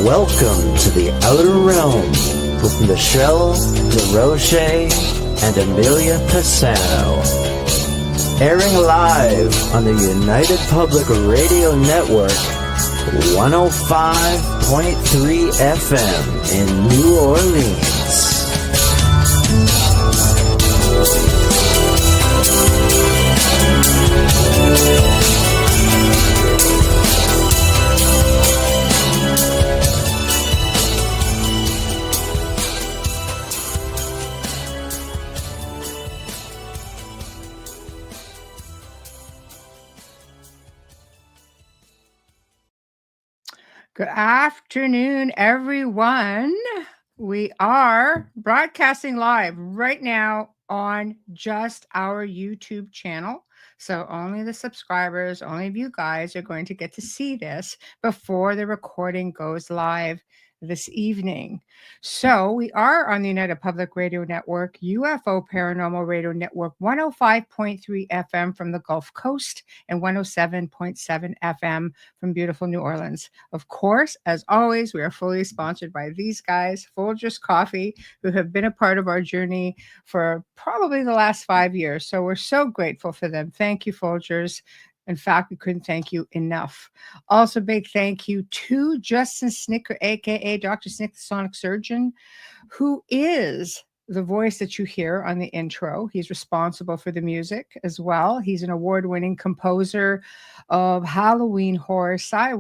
Welcome to the Outer Realm with MicheleDerocher and Amelia Pisano. Airing live on the United Public Radio Network, 105.3 FM in New Orleans. Good afternoon, everyone. We are broadcasting live right now on just our YouTube channel. So only the subscribers, only of you guys are going to get to see this before the recording goes live this evening. So we are on the United Public Radio Network, UFO Paranormal Radio Network, 105.3 FM from the Gulf Coast and 107.7 FM from beautiful New Orleans. Of course, as always, we are fully sponsored by these guys, Folgers Coffee, who have been a part of our journey for probably the last 5 years. So we're so grateful for them. Thank you, Folgers. In fact, we couldn't thank you enough. Also, big thank you to Justin Snicker, aka Dr. Snick, the Sonic Surgeon, who is the voice that you hear on the intro. He's responsible for the music as well. He's an award-winning composer of Halloween horror, sci-fi,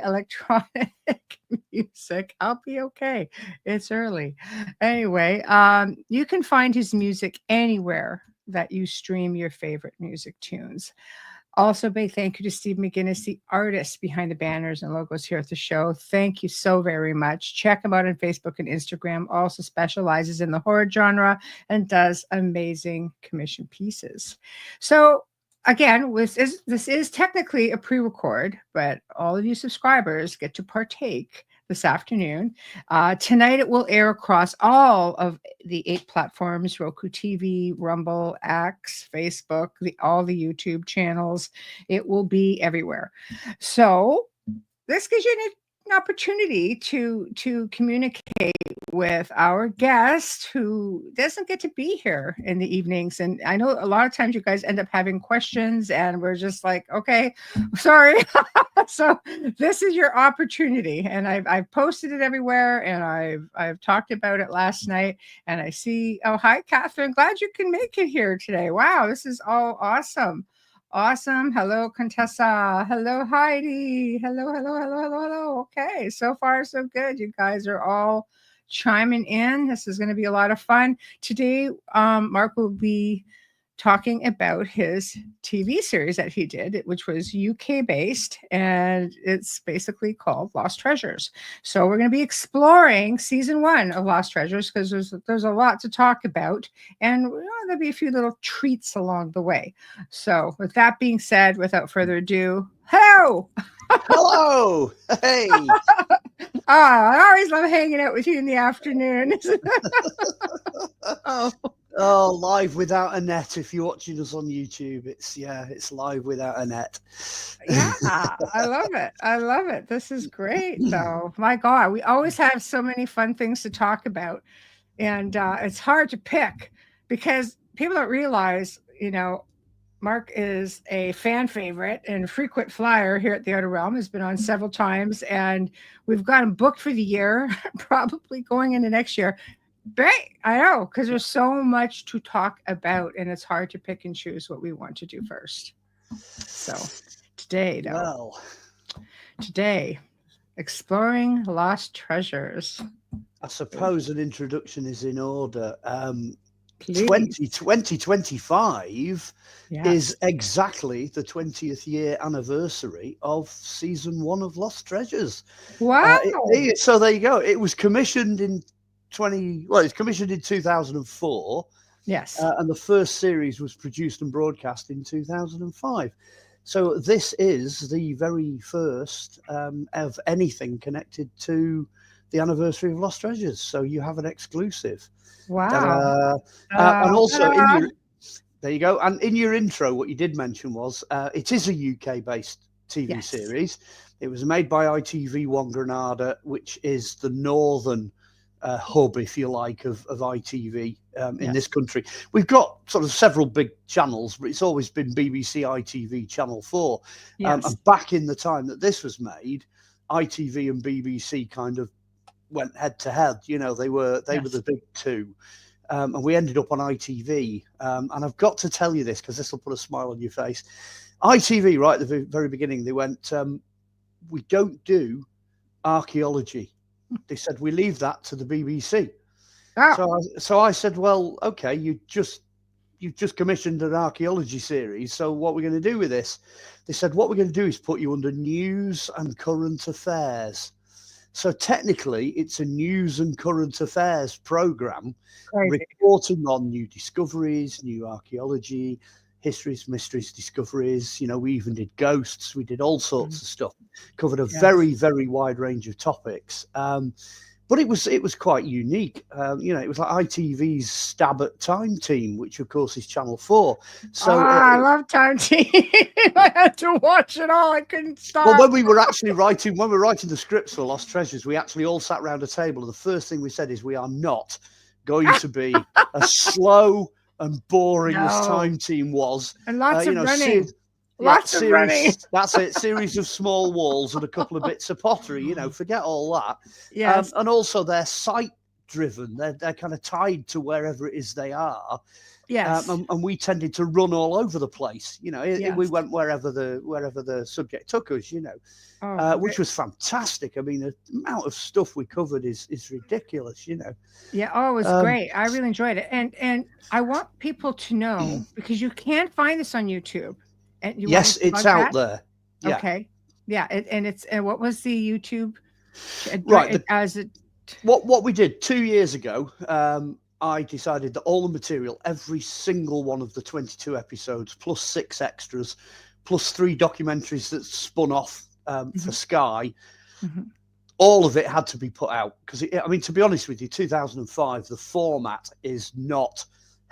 electronic music. I'll be okay. It's early. Anyway, you can find his music anywhere that you stream your favorite music tunes. Also, big thank you to Steve McGinnis, the artist behind the banners and logos here at the show. Thank you so very much. Check him out on Facebook and Instagram. Also specializes in the horror genre and does amazing commission pieces. So again, this is technically a pre-record, but all of you subscribers get to partake this afternoon. Tonight it will air across all of the 8 platforms: Roku TV, Rumble, X, Facebook, all the YouTube channels. It will be everywhere. So this gives you an opportunity to communicate with our guest who doesn't get to be here in the evenings. And I know a lot of times you guys end up having questions and we're just like, okay, sorry. So this is your opportunity, and I've posted it everywhere, and I've talked about it last night. And I see, oh, hi, Catherine. Glad you can make it here today. Wow, this is all awesome. Awesome. Hello, Contessa. Hello, Heidi. Hello. Okay, so far so good. You guys are all chiming in. This is going to be a lot of fun. Today, Mark will be talking about his TV series that he did, which was UK based, and it's basically called Lost Treasures. So we're going to be exploring season 1 of Lost Treasures because there's a lot to talk about, and there'll be a few little treats along the way. So with that being said, without further ado, hello. Hello. Hey. I always love hanging out with you in the afternoon. Oh, live without a net. If you're watching us on YouTube, it's live without a net. Yeah, I love it. This is great, though. My God, we always have so many fun things to talk about, and it's hard to pick because people don't realize, Mark is a fan favorite and frequent flyer here at the Outer Realm. Has been on several times, and we've got him booked for the year, probably going into next year. Great, I know, because there's so much to talk about, and it's hard to pick and choose what we want to do first. So today, exploring lost treasures. I suppose an introduction is in order. 2025 is exactly the 20th year anniversary of season 1 of Lost Treasures. Wow! So there you go. It was commissioned in 2004. Yes. And the first series was produced and broadcast in 2005. So this is the very first of anything connected to the anniversary of Lost Treasures. So you have an exclusive. Wow. And also, there you go. And in your intro, what you did mention was it is a UK-based TV series. It was made by ITV1 Granada, which is the northern hub, if you like, of ITV in this country. We've got sort of several big channels, but it's always been BBC, ITV, Channel 4. And back in the time that this was made, ITV and BBC kind of went head to head. You know, they were the big two. And we ended up on ITV. And I've got to tell you this because this will put a smile on your face. ITV, right at the very beginning, they went, we don't do archaeology. They said, we leave that to the BBC. So I said, well, okay, you've just commissioned an archaeology series. So what we're going to do with this? They said, what we're going to do is put you under news and current affairs. So technically, it's a news and current affairs program, reporting on new discoveries, new archaeology, histories, mysteries, discoveries. You know, we even did ghosts. We did all sorts of stuff. Covered a very, very wide range of topics. But it was quite unique. You know, it was like ITV's Stab at Time Team, which of course is Channel 4. So I love Time Team. I had to watch it all. I couldn't stop. Well, when we were writing the scripts for Lost Treasures, we actually all sat around a table, and the first thing we said is, we are not going to be as slow and boring as Time Team was. And lots of running. Lots of running. That's it. Series of small walls and a couple of bits of pottery. You know, forget all that. Yes. And also they're site driven. They're kind of tied to wherever it is they are. Yes. And we tended to run all over the place. You know, we went wherever the subject took us. You know, which was fantastic. I mean, the amount of stuff we covered is ridiculous. You know. Yeah. Oh, it was great. I really enjoyed it. And I want people to know, because you can't find this on YouTube. And yes, it's out there. Yeah. Okay. Yeah. And what was the YouTube? Right. What we did 2 years ago, I decided that all the material, every single one of the 22 episodes, plus 6 extras, plus 3 documentaries that spun off for Sky, all of it had to be put out. Because, I mean, to be honest with you, 2005, the format is not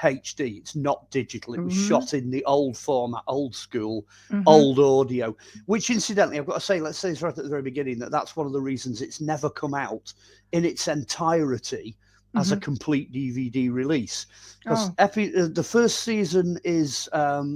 HD, it's not digital. It was shot in the old format, old school, old audio, which incidentally, I've got to say, let's say this right at the very beginning, that's one of the reasons it's never come out in its entirety as a complete DVD release. Because the first season is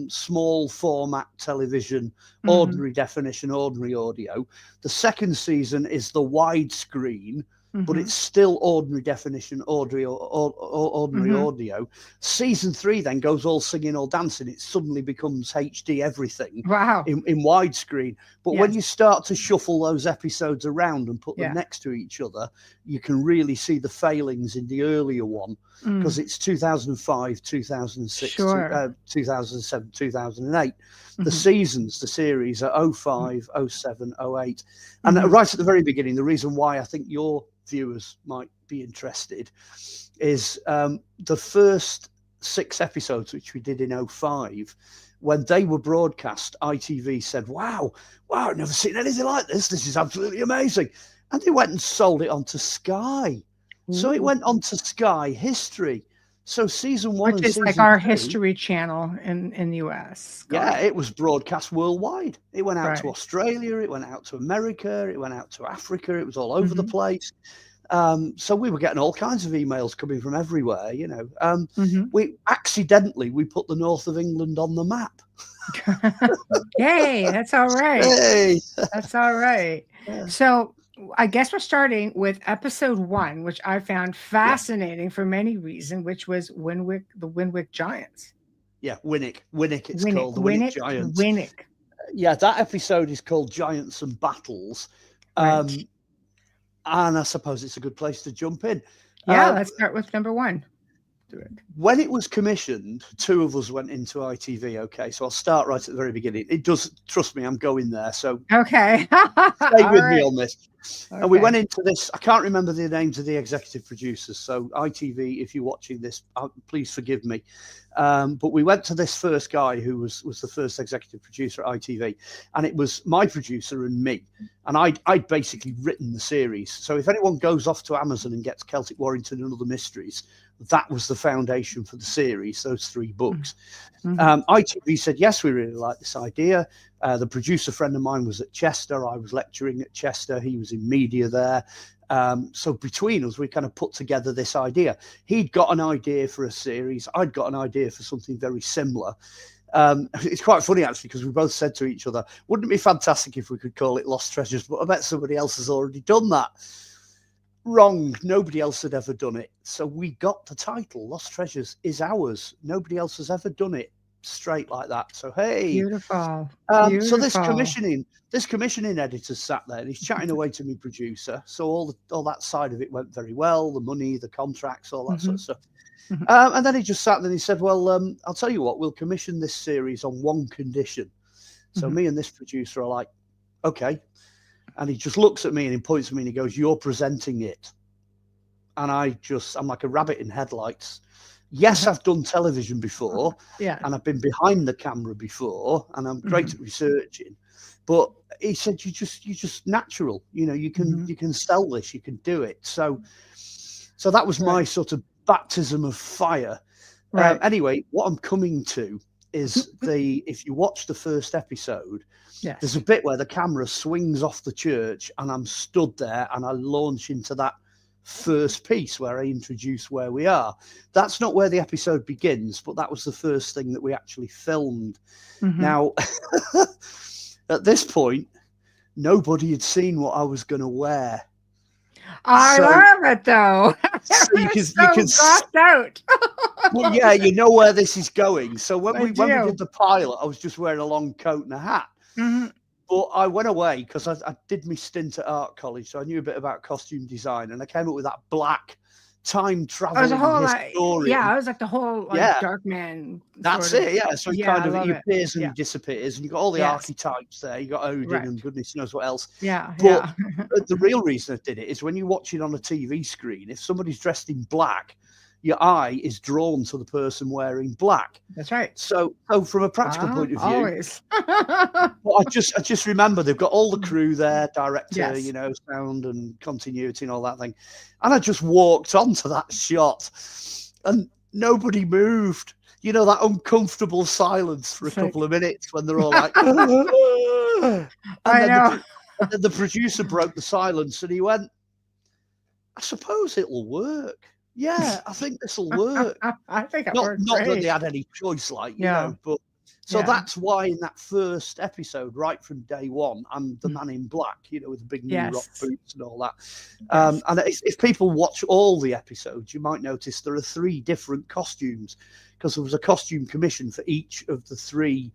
small format television, ordinary definition, ordinary audio. The second season is the widescreen, but it's still ordinary definition, ordinary audio. Season 3 then goes all singing, all dancing. It suddenly becomes HD everything. Wow. In widescreen. But when you start to shuffle those episodes around and put them next to each other, you can really see the failings in the earlier one, because it's 2005, 2006, 2007, 2008. The seasons, the series are 05, 07, 08. And right at the very beginning, the reason why I think your viewers might be interested is the first 6 episodes, which we did in 05, when they were broadcast, ITV said, wow, I've never seen anything like this. This is absolutely amazing. And they went and sold it onto Sky. So it went onto Sky History. So season 1 which and is like our History Channel in the US. Yeah, it was broadcast worldwide. It went out to Australia, it went out to America, it went out to Africa, it was all over the place. So we were getting all kinds of emails coming from everywhere, you know. We put the north of England on the map. Yay, that's all right. Hey. That's all right. Yeah. So I guess we're starting with episode 1, which I found fascinating for many reasons, which was the Winwick Giants. Yeah, Winwick it's called, the Winwick Giants. Winwick. Yeah, that episode is called Giants and Battles. And I suppose it's a good place to jump in. Yeah, let's start with number 1. Do it. When it was commissioned, 2 of us went into ITV. Okay, so I'll start right at the very beginning. It does, trust me, I'm going there. So okay, stay with me on this. Okay. And we went into this. I can't remember the names of the executive producers. So ITV, if you're watching this, please forgive me. But we went to this first guy who was the first executive producer at ITV, and it was my producer and me. And I'd basically written the series. So if anyone goes off to Amazon and gets Celtic Warrington and Other Mysteries, that was the foundation for the series, those 3 books. Mm-hmm. ITV said, yes, we really like this idea. The producer friend of mine was at Chester. I was lecturing at Chester. He was in media there. So between us, we kind of put together this idea. He'd got an idea for a series. I'd got an idea for something very similar. It's quite funny, actually, because we both said to each other, wouldn't it be fantastic if we could call it Lost Treasures? But I bet somebody else has already done that. Wrong. Nobody else had ever done it. So we got the title, Lost Treasures is ours. Nobody else has ever done it straight like that. So, hey. Beautiful. So this commissioning editor sat there and he's chatting away to me producer. So all that side of it went very well, the money, the contracts, all that sort of stuff. And then he just sat there and he said, well, I'll tell you what, we'll commission this series on one condition. So me and this producer are like, okay. And he just looks at me and he points at me and he goes, you're presenting it. And I'm like a rabbit in headlights. Yes, I've done television before, and I've been behind the camera before, and I'm great at researching. But he said, you're just natural. You know, you can sell this, you can do it. So that was my sort of baptism of fire. Anyway, what I'm coming to is if you watch the first episode, there's a bit where the camera swings off the church, and I'm stood there, and I launch into that first piece where I introduce where we are. That's not where the episode begins, but that was the first thing that we actually filmed. Now, at this point, nobody had seen what I was going to wear. I love it, though. So you can crossed out. Well, yeah, you know where this is going. So when we did the pilot, I was just wearing a long coat and a hat. But I went away because I did my stint at art college, so I knew a bit about costume design, and I came up with that black time traveling historian. I was like the whole dark man. That's it, yeah. So he appears and he disappears, and you've got all the archetypes there. You got Odin and goodness knows what else. But the real reason I did it is when you watch it on a TV screen, if somebody's dressed in black, your eye is drawn to the person wearing black. That's right. So from a practical point of view, always. well, I just remember they've got all the crew there, director, you know, sound and continuity and all that thing. And I just walked onto that shot and nobody moved. You know, that uncomfortable silence for a couple of minutes when they're all like, and then the producer broke the silence and he went, I suppose it'll work. Yeah, I think this will work. I think it worked not that they had any choice, like, you know, but so that's why in that first episode, right from day one, I'm the man in black, you know, with the big new rock boots and all that. And if people watch all the episodes, you might notice there are 3 different costumes because there was a costume commission for each of the 3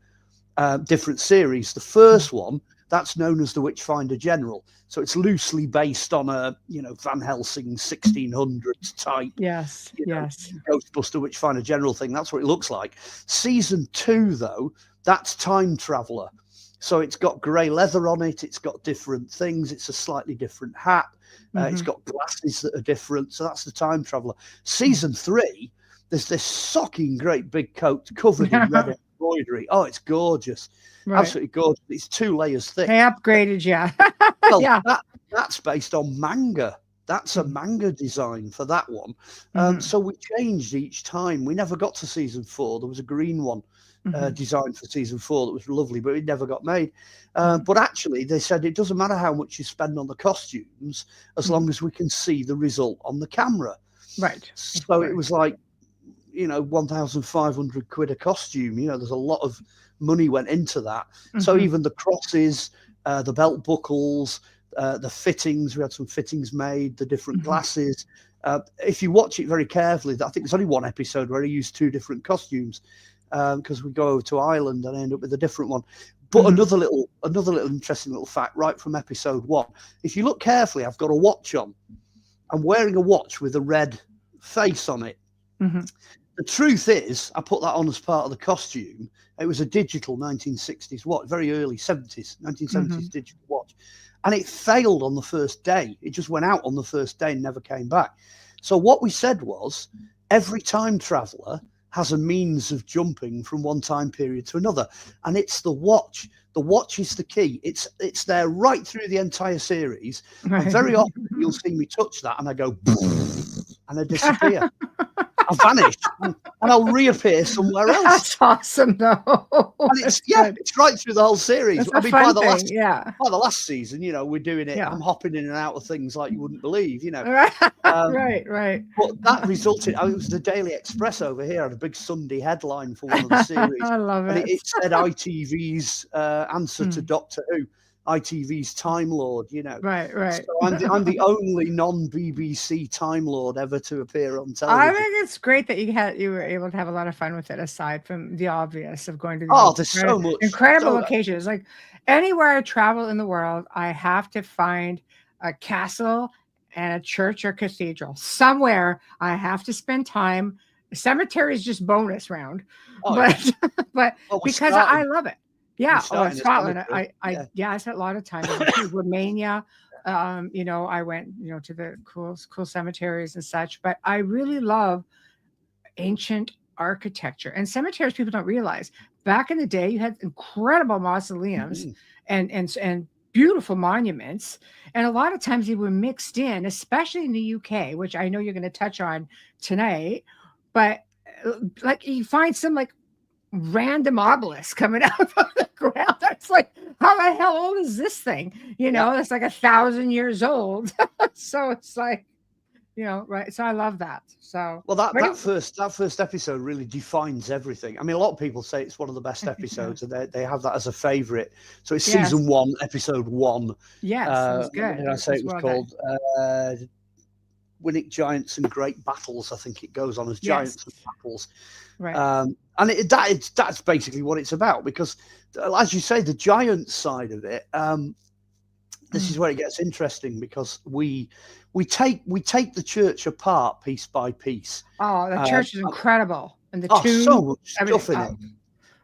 different series. The first one, that's known as the Witchfinder General. So it's loosely based on a, you know, Van Helsing 1600s type. Ghostbuster Witchfinder General thing. That's what it looks like. Season 2, though, that's Time Traveller. So it's got grey leather on it. It's got different things. It's a slightly different hat. It's got glasses that are different. So that's the Time Traveller. Season 3, there's this socking great big coat covered in red embroidery. Oh, it's gorgeous. Absolutely gorgeous. It's 2 layers thick. They upgraded, well, that's based on manga. That's a manga design for that one. So we changed each time. We never got to season 4. There was a green one designed for season 4 that was lovely, but it never got made. But actually, they said it doesn't matter how much you spend on the costumes as long as we can see the result on the camera. Right. So it was like, you know, 1,500 quid a costume. You know, there's a lot of money went into that. So even the crosses, the belt buckles, the fittings, we had some fittings made, the different glasses. If you watch it very carefully, I think there's only one episode where I used 2 different costumes because we go over to Ireland and I end up with a different one. But another little interesting little fact right from episode 1. If you look carefully, I've got a watch on. I'm wearing a watch with a red face on it. The truth is, I put that on as part of the costume. It was a digital 1960s watch, very early 1970s digital watch. And it failed on the first day. It just went out on the first day and never came back. So what we said was, every time traveller has a means of jumping from one time period to another. And it's the watch. The watch is the key. It's there right through the entire series. And very often you'll see me touch that and I go, and I disappear. I'll vanish and I'll reappear somewhere else. That's awesome, though. And it's right through the whole series. That's by the last season, we're doing it. I'm hopping in and out of things like you wouldn't believe, Right. Right. But that resulted. It was the Daily Express over here had a big Sunday headline for one of the series. I love it. And it said ITV's answer to Doctor Who. ITV's Time Lord, Right. So I'm the only non-BBC Time Lord ever to appear on television. I think it's great that you were able to have a lot of fun with it, aside from the obvious of going to there's so much incredible locations. Like anywhere I travel in the world, I have to find a castle and a church or cathedral somewhere. I have to spend time. Cemetery is just bonus round, but because I love it. Yeah, Scotland. I spent a lot of time in Romania. I went, to the cool cemeteries and such. But I really love ancient architecture and cemeteries. People don't realize back in the day you had incredible mausoleums and beautiful monuments, and a lot of times they were mixed in, especially in the UK, which I know you're going to touch on tonight. But like you find some like random obelisk coming out of the ground. That's like, how the hell old is this thing? It's like 1,000 years old. So it's like, right. So I love that. So that first episode really defines everything. I mean, a lot of people say it's one of the best episodes, and they have that as a favorite. So it's season 1, episode 1. Yes, it was good. Did I say it was called Winnick Giants and Great Battles? I think it goes on as Giants and Battles. Right. And that's basically what it's about, because, as you say, the giant side of it, this is where it gets interesting, because we take the church apart piece by piece. Oh, the church is incredible, and the tomb, so much stuff in it.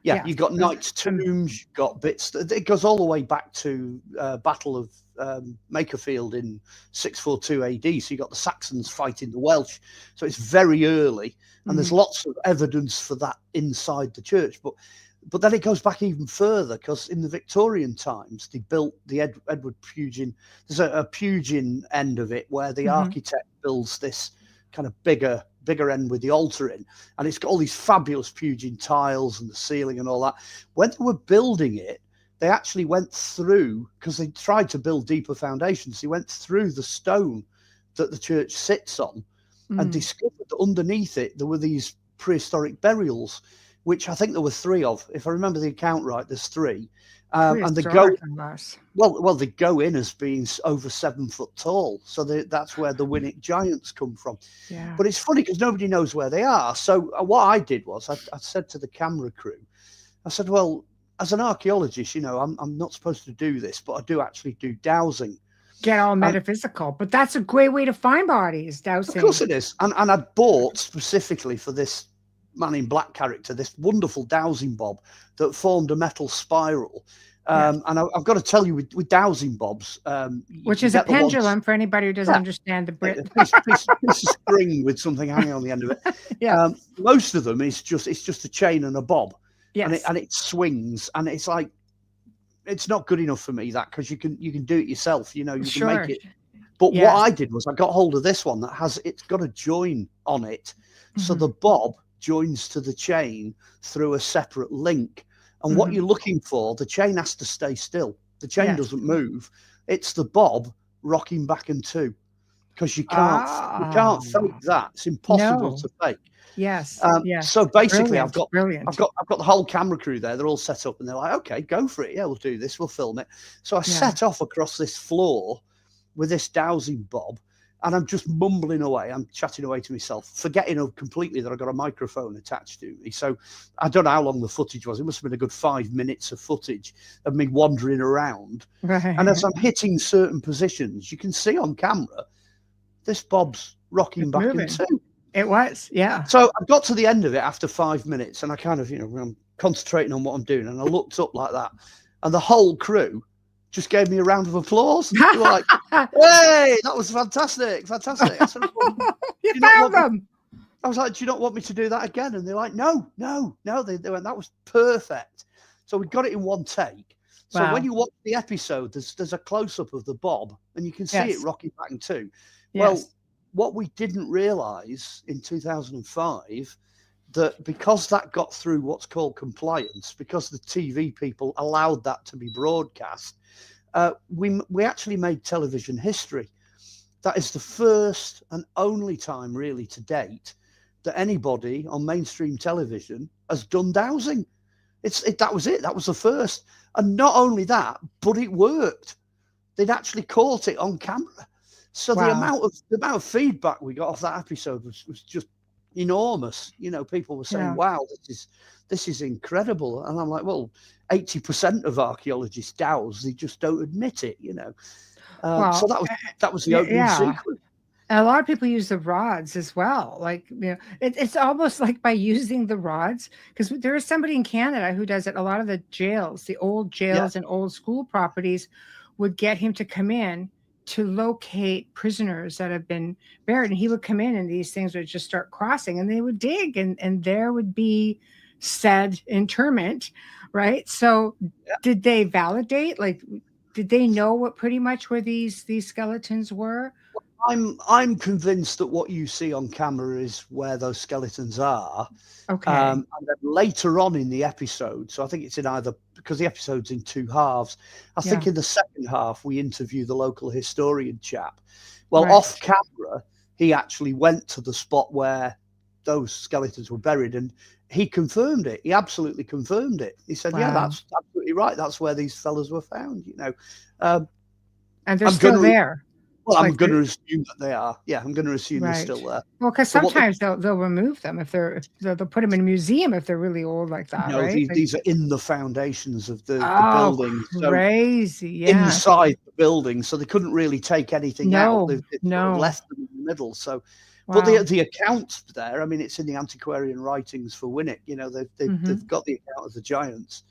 Yeah, you've got knights' tombs, you've got bits. It goes all the way back to Battle of Makerfield in 642 AD. So you've got the Saxons fighting the Welsh. So it's very early, and there's lots of evidence for that inside the church. But then it goes back even further, because in the Victorian times, they built the Edward Pugin. There's a Pugin end of it where the architect builds this kind of bigger end with the altar in, and it's got all these fabulous Pugin tiles and the ceiling and all that. When they were building it, they actually went through, because they tried to build deeper foundations, they went through the stone that the church sits on and discovered that underneath it there were these prehistoric burials, which I think there were 3 of. If I remember the account right, there's 3. And they go in as being over 7 foot tall. So that's where the Winnick Giants come from. Yeah. But it's funny because nobody knows where they are. So what I did was I said to the camera crew, I said, well, as an archaeologist, I'm not supposed to do this, but I do actually do dowsing. Get all metaphysical. But that's a great way to find bodies, dowsing. Of course it is. And I bought specifically for this Man in Black character this wonderful dowsing bob that formed a metal spiral. And I've got to tell you, with dowsing bobs, which is a pendulum for anybody who doesn't understand the Brit. piece of string with something hanging on the end of it. Most of them it's just a chain and a bob. Yes. And it swings, and it's like, it's not good enough for me, that, because you can do it yourself. You can make it. But what I did was I got hold of this one it's got a join on it, so the bob joins to the chain through a separate link. And what you're looking for, the chain has to stay still. The chain doesn't move. It's the bob rocking back and to, because you can't fake that. It's impossible to fake. Yes. So basically, I've got brilliant. I've got the whole camera crew there. They're all set up, and they're like, okay, go for it. Yeah, we'll do this. We'll film it. So I set off across this floor with this dowsing bob, and I'm just mumbling away. I'm chatting away to myself, forgetting completely that I've got a microphone attached to me. So I don't know how long the footage was. It must have been a good 5 minutes of footage of me wandering around. Right. And as I'm hitting certain positions, you can see on camera, this bob's rocking back and to. It was, yeah. So I got to the end of it after 5 minutes, and I kind of, I'm concentrating on what I'm doing, and I looked up like that, and the whole crew just gave me a round of applause. They were like, hey, that was fantastic. I said, you found them. I was like, do you not want me to do that again? And they're like, no. They went, that was perfect. So we got it in one take. So when you watch the episode, there's a close-up of the bob, and you can see it rocking back and to. Well, what we didn't realise in 2005, that because that got through what's called compliance, because the TV people allowed that to be broadcast, we actually made television history. That is the first and only time really to date that anybody on mainstream television has done dowsing. That was it. That was the first. And not only that, but it worked. They'd actually caught it on camera. So the amount of feedback we got off that episode was just enormous. You know, people were saying, wow, this is incredible. And I'm like, well, 80% of archaeologists douse, they just don't admit it, you know. So that was the opening sequence. And a lot of people use the rods as well. Like, you know, it's almost like by using the rods, because there is somebody in Canada who does it. A lot of the jails, the old jails and old school properties would get him to come in to locate prisoners that have been buried. And he would come in and these things would just start crossing and they would dig and there would be said interment, right? So did they validate? Like, did they know what pretty much where these skeletons were? I'm convinced that what you see on camera is where those skeletons are. Okay. And then later on in the episode, so I think it's in either, because the episode's in two halves, I think in the second half we interview the local historian chap. Well, off camera, he actually went to the spot where those skeletons were buried and he confirmed it. He absolutely confirmed it. He said, yeah, that's absolutely right. That's where these fellas were found, you know. And they're still there. Well, I'm going to assume that they are. Yeah, I'm going to assume they're still there. Well, because sometimes they'll remove them if they'll put them in a museum if they're really old like that. No, right? These are in the foundations of the building. Crazy! So inside the building, so they couldn't really take anything out. They've left them in the middle. So, but the accounts there. I mean, it's in the antiquarian writings for Winwick. You know, they've got the account of the giants.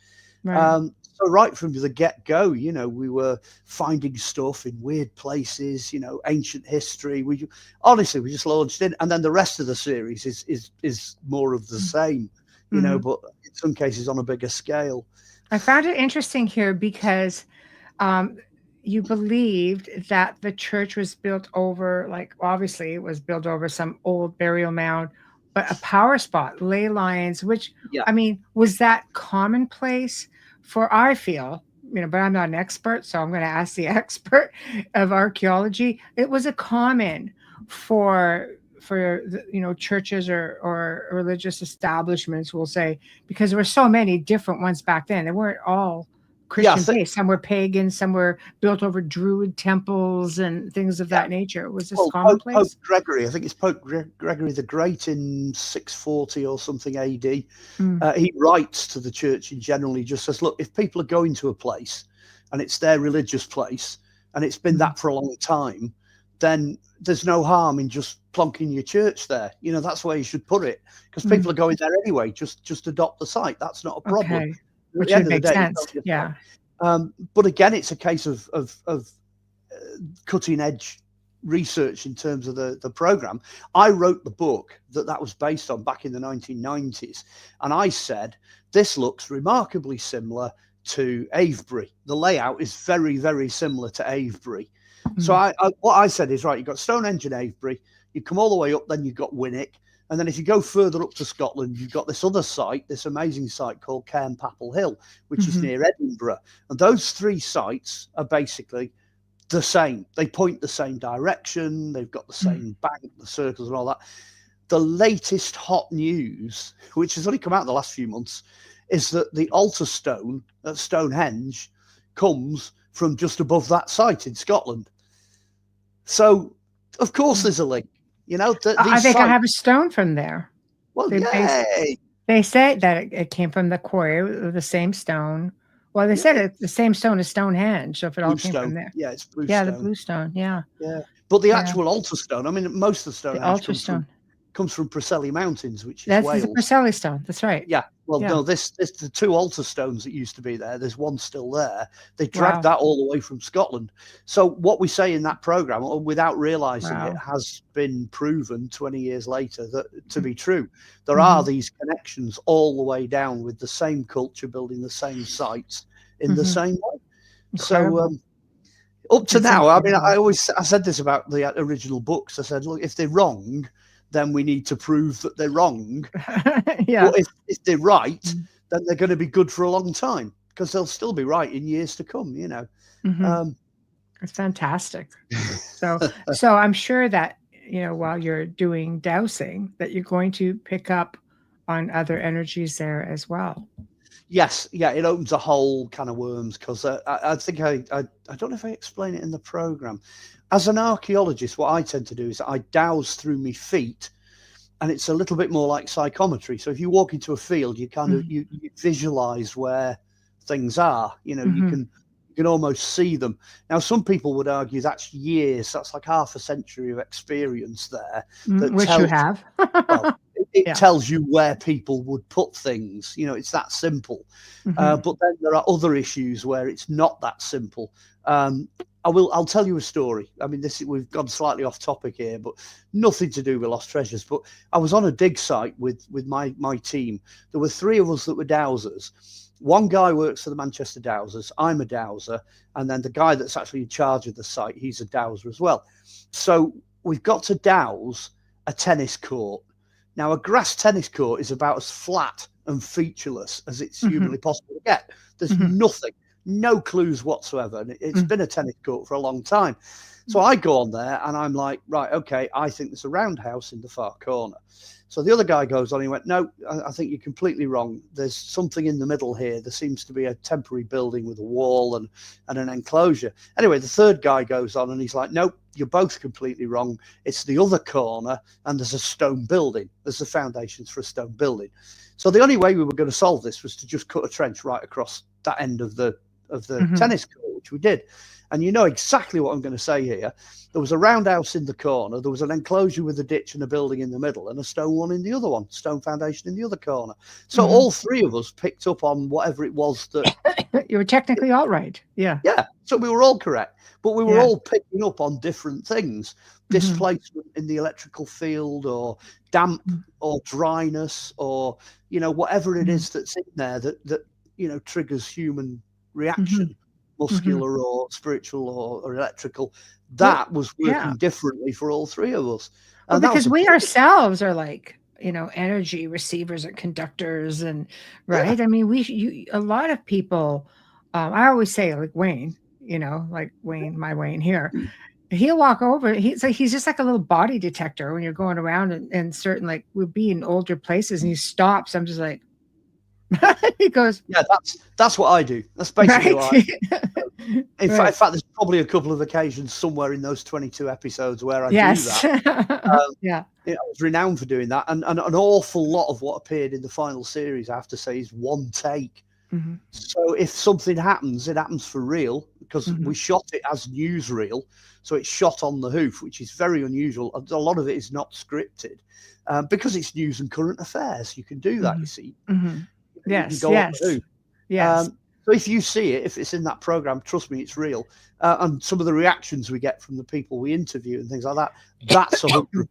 Right. So right from the get-go, you know, we were finding stuff in weird places, you know, ancient history. We just launched in, and then the rest of the series is more of the same, you know, but in some cases on a bigger scale. I found it interesting here because you believed that the church was built over, like, obviously it was built over some old burial mound, but a power spot, ley lines, which, I mean, was that commonplace? I feel, you know, but I'm not an expert, so I'm going to ask the expert of archaeology. It was a common for you know, churches or religious establishments, we'll say, because there were so many different ones back then. They weren't all Christian based. Some were pagan, some were built over Druid temples and things of that nature. Was this commonplace? Pope Gregory, I think it's Pope Gregory the Great in 640 or something AD. He writes to the church in general. He just says, look, if people are going to a place and it's their religious place and it's been that for a long time, then there's no harm in just plonking your church there. You know, that's where you should put it, because people are going there anyway. Just adopt the site. That's not a problem. Okay. Which would make sense. Yeah. But again, it's a case of cutting edge research in terms of the program. I wrote the book that was based on back in the 1990s. And I said, this looks remarkably similar to Avebury. The layout is very, very similar to Avebury. So what I said is, right, you've got Stonehenge and Avebury. You come all the way up, then you've got Winwick. And then if you go further up to Scotland, you've got this other site, this amazing site called Cairnpapel Hill, which is near Edinburgh. And those three sites are basically the same. They point the same direction. They've got the same bank, the circles and all that. The latest hot news, which has only come out in the last few months, is that the altar stone at Stonehenge comes from just above that site in Scotland. So, of course, there's a link. You know, I think I have a stone from there. Well, they say that it came from the quarry, the same stone. Well, they said the same stone as Stonehenge, so if it all came from there. Yeah, it's blue stone. The blue stone, yeah. But the actual altar stone, I mean, most of the Stonehenge comes from Preseli Mountains, which is Wales. That's the Preseli stone, that's right. Yeah, well, no, this the two altar stones that used to be there, there's one still there. They dragged that all the way from Scotland. So what we say in that program, without realizing it, has been proven 20 years later that to be true. There are these connections all the way down with the same culture building the same sites in the same way. Incredible. So Up to It's now, I mean, incredible. I said this about the original books. I said, look, if they're wrong, then we need to prove that they're wrong. Yeah. But if they're right, Mhm. then they're going to be good for a long time, because they'll still be right in years to come, you know. Mhm. It's fantastic. So I'm sure that, while you're doing dowsing, that you're going to pick up on other energies there as well. Yes, yeah, it opens a whole can of worms, because I think I don't know if I explain it in the program. As an archaeologist, what I tend to do is I douse through my feet, and it's a little bit more like psychometry. So if you walk into a field, you kind of you visualize where things are. You know, you can almost see them. Now, some people would argue that's years. That's like half a century of experience there. That Which you tells have. well, it Yeah. tells you where people would put things. You know, it's that simple. But then there are other issues where it's not that simple. I'll tell you a story. I mean, we've gone slightly off topic here, but nothing to do with lost treasures. But I was on a dig site with my team. There were 3 of us that were dowsers. One guy works for the Manchester Dowsers. I'm a dowser, and then the guy that's actually in charge of the site, he's a dowser as well. So we've got to douse a tennis court. Now, a grass tennis court is about as flat and featureless as it's humanly possible to get. There's nothing, no clues whatsoever. And it's been a tennis court for a long time. So I go on there and I'm like, right, okay, I think there's a roundhouse in the far corner. So the other guy goes on, he went, no, I think you're completely wrong. There's something in the middle here. There seems to be a temporary building with a wall and an enclosure. Anyway, the third guy goes on and he's like, nope, you're both completely wrong. It's the other corner and there's a stone building. There's the foundations for a stone building. So the only way we were going to solve this was to just cut a trench right across that end of the tennis court, which we did. And you know exactly what I'm going to say here. There was a roundhouse in the corner. There was an enclosure with a ditch and a building in the middle, and a stone one in the other one, stone foundation in the other corner. So all 3 of us picked up on whatever it was that... You were technically all right. Yeah. Yeah. So we were all correct, but we were all picking up on different things. Displacement in the electrical field, or damp, or dryness, or, you know, whatever it is that's in there that you know, triggers human reaction. Muscular or spiritual or electrical, that was working differently for all 3 of us. Well, because we ourselves are like, energy receivers and conductors, and right. I mean, a lot of people, I always say, like Wayne, like my Wayne here, he'll walk over. He's just like a little body detector when you're going around and certain, like, we'll be in older places and he stops. I'm just like, he goes, yeah, that's what I do. That's basically what I do. In fact, there's probably a couple of occasions somewhere in those 22 episodes where I do that. Yeah, I was renowned for doing that, and an awful lot of what appeared in the final series, I have to say, is one take. So if something happens, it happens for real, because we shot it as newsreel, so it's shot on the hoof, which is very unusual. A lot of it is not scripted, because it's news and current affairs. You can do that, you see. Yes. So if you see it, if it's in that program, trust me, it's real. And some of the reactions we get from the people we interview and things like that, that's 100%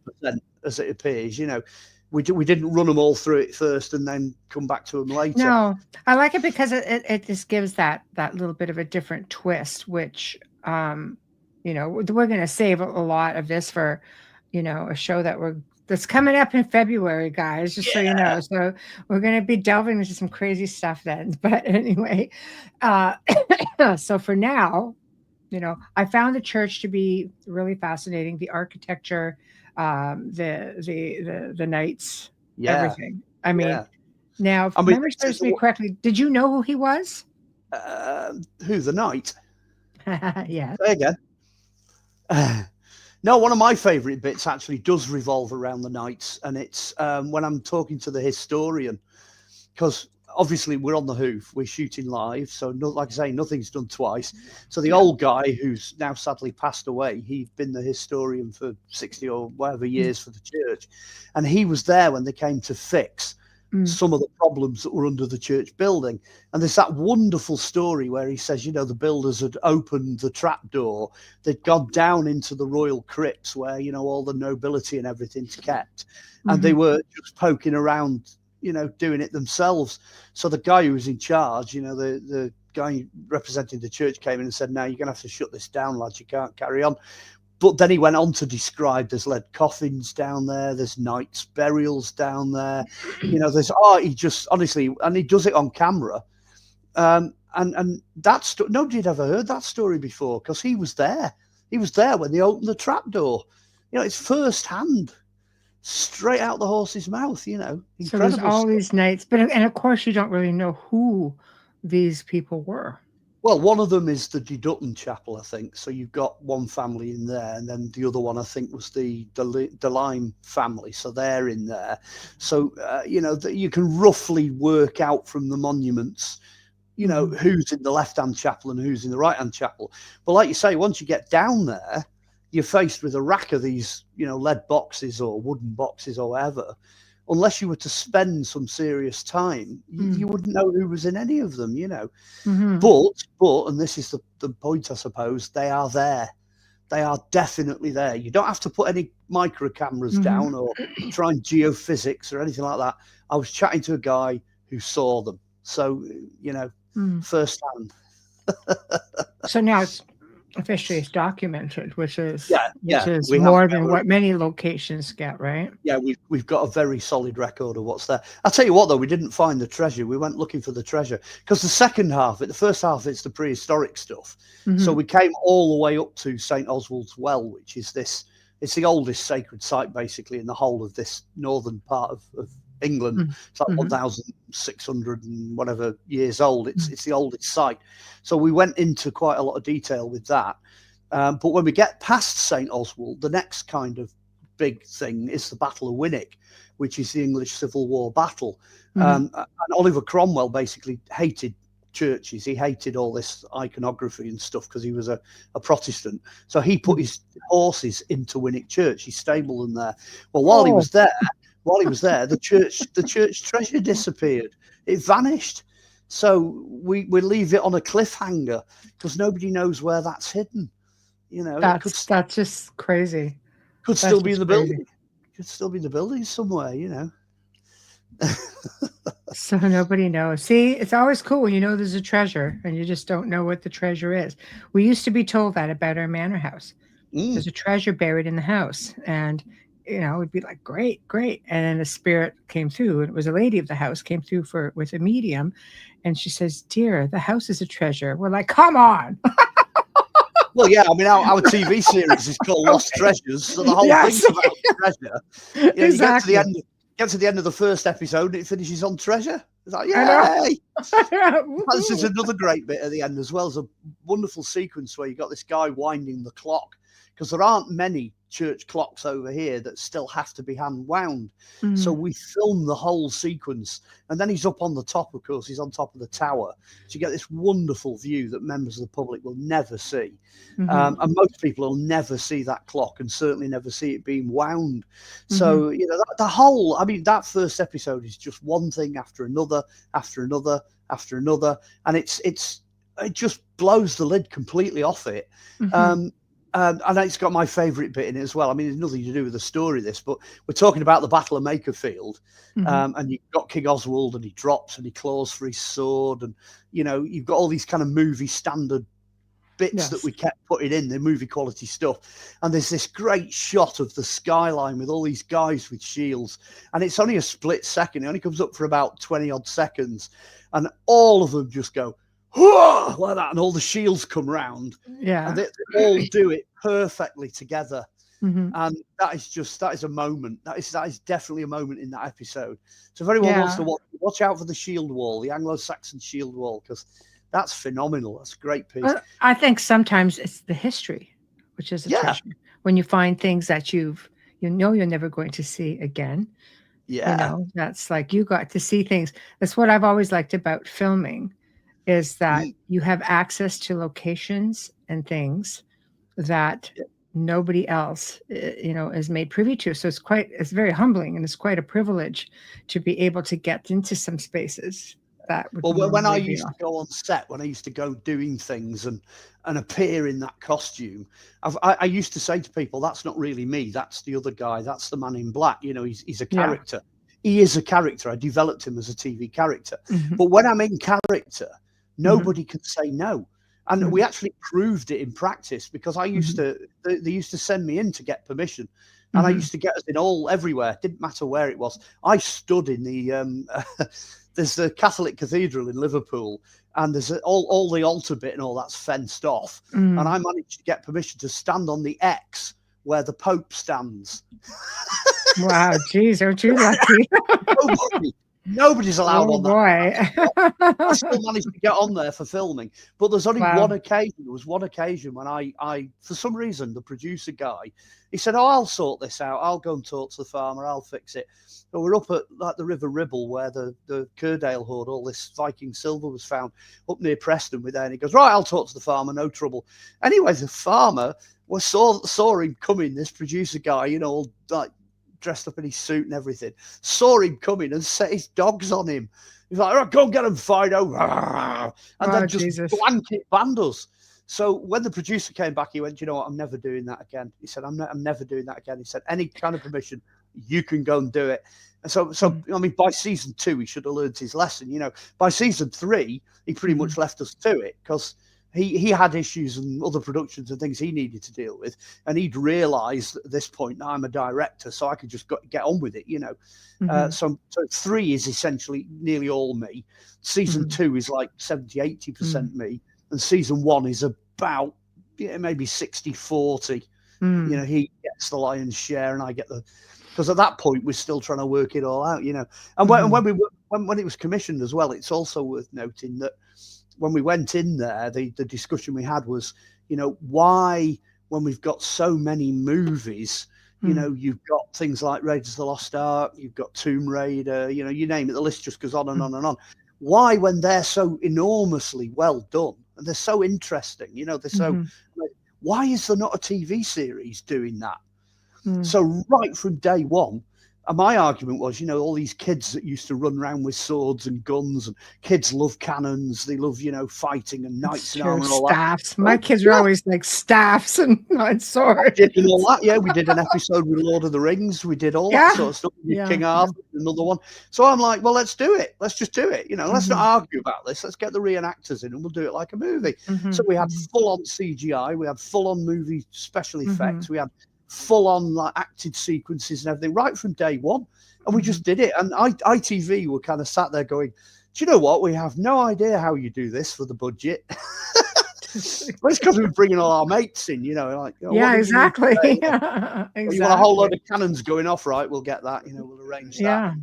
as it appears. You know, we didn't run them all through it first and then come back to them later. No, I like it because it just gives that little bit of a different twist, which we're going to save a lot of this for a show that's coming up in February, guys, just so you know. So we're going to be delving into some crazy stuff then. But anyway, so for now, I found the church to be really fascinating. The architecture, the knights, everything. I mean, now, if memory serves me correctly, did you know who he was? Who, the knight? Yeah. There you go. No, one of my favourite bits actually does revolve around the knights, and it's when I'm talking to the historian, because obviously we're on the hoof, we're shooting live, so like I say, nothing's done twice. So the old guy, who's now sadly passed away, he'd been the historian for 60 or whatever years for the church, and he was there when they came to fix some of the problems that were under the church building. And there's that wonderful story where he says, the builders had opened the trapdoor, they'd gone down into the royal crypts where, all the nobility and everything's kept, and they were just poking around, doing it themselves. So the guy who was in charge, the guy representing the church came in and said, "No, you're going to have to shut this down, lads. You can't carry on." But then he went on to describe there's lead coffins down there, there's knights' burials down there, there's he just honestly, and he does it on camera. And that's nobody had ever heard that story before, because he was there. He was there when they opened the trapdoor. It's first hand, straight out the horse's mouth. Incredible. So there's all these knights, and of course you don't really know who these people were. Well, one of them is the Deducton Chapel, I think. So you've got one family in there, and then the other one, I think, was the Lime family. So they're in there. So, you can roughly work out from the monuments, who's in the left-hand chapel and who's in the right-hand chapel. But like you say, once you get down there, you're faced with a rack of these, lead boxes or wooden boxes or whatever. Unless you were to spend some serious time, you wouldn't know who was in any of them, Mm-hmm. But, and this is the point, I suppose, they are there. They are definitely there. You don't have to put any micro cameras down or try and geophysics or anything like that. I was chatting to a guy who saw them. So, firsthand. So now it's officially documented, which is we more than what many locations get, right? Yeah, we've got a very solid record of what's there. I'll tell you what, though, we didn't find the treasure. We went looking for the treasure because the first half, it's the prehistoric stuff. Mm-hmm. So we came all the way up to St. Oswald's Well, which is it's the oldest sacred site, basically, in the whole of this northern part of England. Mm-hmm. It's like 1,600 and whatever years old. It's the oldest site. So we went into quite a lot of detail with that. But when we get past St. Oswald, the next kind of big thing is the Battle of Winwick, which is the English Civil War battle. And Oliver Cromwell basically hated churches. He hated all this iconography and stuff because he was a Protestant. So he put his horses into Winwick Church. He stabled them there. Well, while he was there, the church treasure disappeared. It vanished. So we leave it on a cliffhanger because nobody knows where that's hidden. That's just crazy. Could still be in the building. Could still be in the building somewhere. So nobody knows. See, it's always cool when you know there's a treasure and you just don't know what the treasure is. We used to be told that about our manor house. There's a treasure buried in the house, and we'd be like, great. And then a spirit came through, and it was a lady of the house came through with a medium. And she says, "Dear, the house is a treasure." We're like, come on. Well, yeah, I mean, our TV series is called Lost Treasures. So the whole thing's about treasure. Exactly. You get to the end of the first episode, and it finishes on treasure. It's like, yay! This is another great bit at the end as well. There's a wonderful sequence where you got this guy winding the clock, because there aren't many church clocks over here that still have to be hand wound. So we film the whole sequence, and then he's up on the top, of course, he's on top of the tower. So you get this wonderful view that members of the public will never see. And most people will never see that clock, and certainly never see it being wound. So, that first episode is just one thing after another, and it just blows the lid completely off it. And it's got my favourite bit in it as well. I mean, it's nothing to do with the story, but we're talking about the Battle of Makerfield. And you've got King Oswald, and he drops and he claws for his sword. And, you've got all these kind of movie standard bits that we kept putting in, the movie quality stuff. And there's this great shot of the skyline with all these guys with shields. And it's only a split second. It only comes up for about 20 odd seconds. And all of them just go, like that, and all the shields come round, and they all do it perfectly together. And that is a moment. That is definitely a moment in that episode. So if anyone wants to watch out for the shield wall, the Anglo-Saxon shield wall, because that's phenomenal. That's a great piece. Well, I think sometimes it's the history, which is a treasure. When you find things that you're never going to see again. That's like, you got to see things. That's what I've always liked about filming, is that you have access to locations and things that nobody else, is made privy to. So it's very humbling, and it's quite a privilege to be able to get into some spaces that would. Well, when I used to go on set, when I used to go doing things and appear in that costume, I used to say to people, "That's not really me. That's the other guy. That's the man in black. He's a character. He is a character. I developed him as a TV character. But when I'm in character, Nobody can say no. And we actually proved it in practice, because I used to, they used to send me in to get permission. And I used to get us in everywhere. Didn't matter where it was. I stood in the, there's the Catholic Cathedral in Liverpool, and there's all the altar bit and all that's fenced off. And I managed to get permission to stand on the X where the Pope stands. Wow, geez, aren't you lucky? Nobody's allowed on that. Boy. I still managed to get on there for filming, but there's only one occasion. There was one occasion when I, for some reason, the producer guy, he said, "Oh, I'll sort this out. I'll go and talk to the farmer. I'll fix it." So we're up at like the River Ribble, where the Curdale hoard, all this Viking silver was found, up near Preston. With there, and he goes, "Right, I'll talk to the farmer. No trouble." Anyway, the farmer saw him coming. This producer guy, you know, all like dressed up in his suit and everything, saw him coming and set his dogs on him. He's like, "Oh, go and get him, Fido," and then just blanket banned us. So when the producer came back, he went, "You know what? I'm never doing that again." He said, I'm never doing that again. He said, "Any kind of permission, you can go and do it." And so I mean, by season 2, he should have learned his lesson. You know, by season 3, he pretty much left us to it, because he had issues and other productions and things he needed to deal with, and he'd realised at this point that I'm a director, so I could just get on with it, you know. So 3 is essentially nearly all me. Season 2 is like 70-80% me, and season 1 is about maybe 60-40. You know, he gets the lion's share, and I get the, because at that point we're still trying to work it all out, you know. And when it was commissioned as well, it's also worth noting that when we went in there, the discussion we had was, you know, why, when we've got so many movies, you know, you've got things like Raiders of the Lost Ark, you've got Tomb Raider, you know, you name it, the list just goes on and on and on. Why, when they're so enormously well done and they're so interesting, you know, they're so, why is there not a TV series doing that? So right from day one, and my argument was, you know, all these kids that used to run around with swords and guns, and kids love cannons, they love, you know, fighting and knights in armor and all staffs. that. My kids were always like staffs and not swords. And all that, yeah. We did an episode with Lord of the Rings. We did all that sort of stuff. We did King Arthur, another one. So I'm like, well, let's do it. Let's just do it. You know, let's not argue about this. Let's get the reenactors in, and we'll do it like a movie. So we had full-on CGI. We had full-on movie special effects. We had full-on like acted sequences and everything right from day one, and we just did it. And ITV were kind of sat there going, "Do you know what? We have no idea how you do this for the budget." Well, it's because we're bringing all our mates in, you know, like, exactly. You want a whole load of cannons going off, right? We'll get that, you know, we'll arrange that.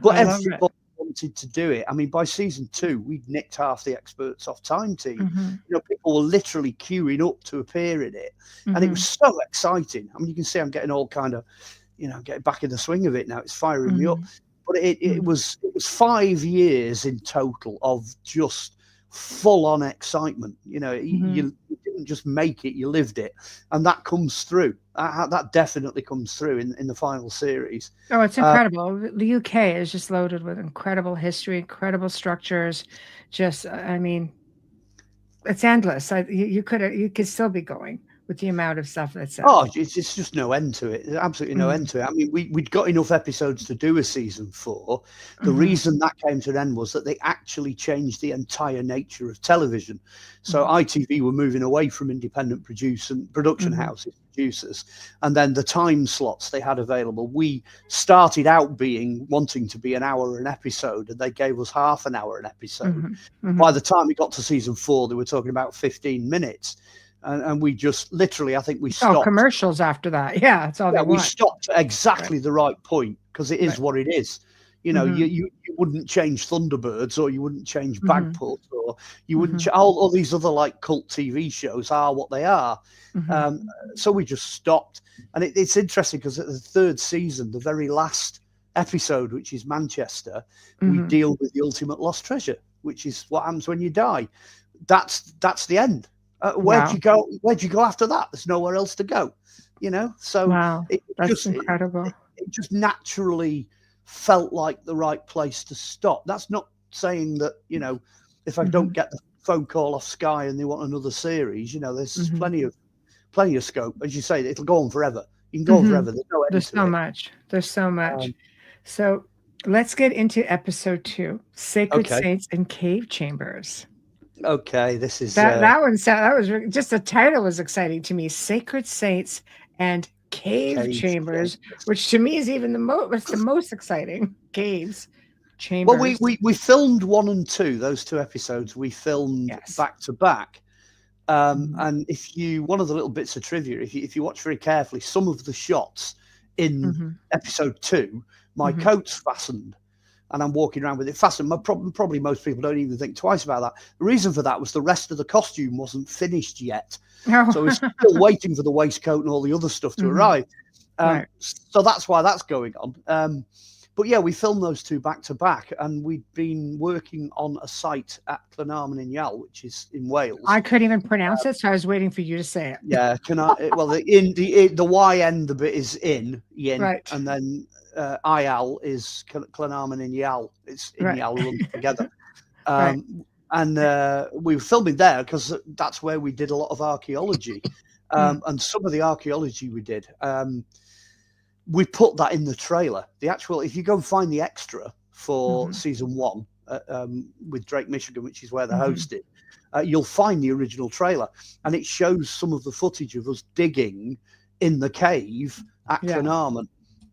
But everybody wanted to do it. I mean, by season 2, we'd nicked half the experts off Time Team. You know, people were literally queuing up to appear in it, and it was so exciting. I mean, you can see I'm getting all kind of, you know, getting back in the swing of it now. It's firing me up. But it was 5 years in total of just full-on excitement. You know, you didn't just make it, you lived it, and that comes through. That definitely comes through in the final series. Oh, it's incredible. The UK is just loaded with incredible history, incredible structures. Just, I mean, it's endless. You could still be going with the amount of stuff that's it's just no end to it. There's absolutely no end to it. I mean, we'd got enough episodes to do a season 4. The reason that came to an end was that they actually changed the entire nature of television. So ITV were moving away from independent production houses, producers, and then the time slots they had available. We started out wanting to be an hour an episode, and they gave us half an hour an episode. By the time we got to season 4, they were talking about 15 minutes. And we just literally, I think we stopped. Commercials after that. Yeah, that's all they want. We stopped at exactly the right point, because it is what it is. You know, you wouldn't change Thunderbirds, or you wouldn't change Bagpuss, or you wouldn't all these other like cult TV shows are what they are. So we just stopped. And it's interesting, because at the 3rd season, the very last episode, which is Manchester, we deal with the ultimate lost treasure, which is what happens when you die. That's the end. Where'd you go? Where'd you go after that? There's nowhere else to go, you know. So that's incredible. It just naturally felt like the right place to stop. That's not saying that, you know, if I don't get the phone call off Sky and they want another series, you know, there's plenty of scope. As you say, it'll go on forever. You can go on forever. There's so much. There's so much. So let's get into episode 2, Sacred Saints and Cave Chambers. Okay, this is That one sound that was just the title was exciting to me. Sacred Saints and Cave Chambers, which to me is even the most exciting. Caves, Well, chambers. we filmed 1 and 2, those 2 episodes. We filmed back to back. And one of the little bits of trivia, if you watch very carefully, some of the shots in episode 2, my coat's fastened. And I'm walking around with it fastened. Probably most people don't even think twice about that. The reason for that was the rest of the costume wasn't finished yet. Oh. So we're still waiting for the waistcoat and all the other stuff to arrive. Right. So that's why that's going on. But yeah, we filmed those 2 back to back, and we've been working on a site at Llynarmon in Yal, which is in Wales. I couldn't even pronounce it, so I was waiting for you to say it. Yeah, well, the Y end, the bit is yin, right. And then IL is Llynarmon in Yal. It's in Yal run together. And we were filming there because that's where we did a lot of archaeology. And some of the archaeology we did, we put that in the trailer. The actual, if you go and find the extra for season 1 with Drake, Michigan, which is where they're hosted, you'll find the original trailer, and it shows some of the footage of us digging in the cave at Llynarmon.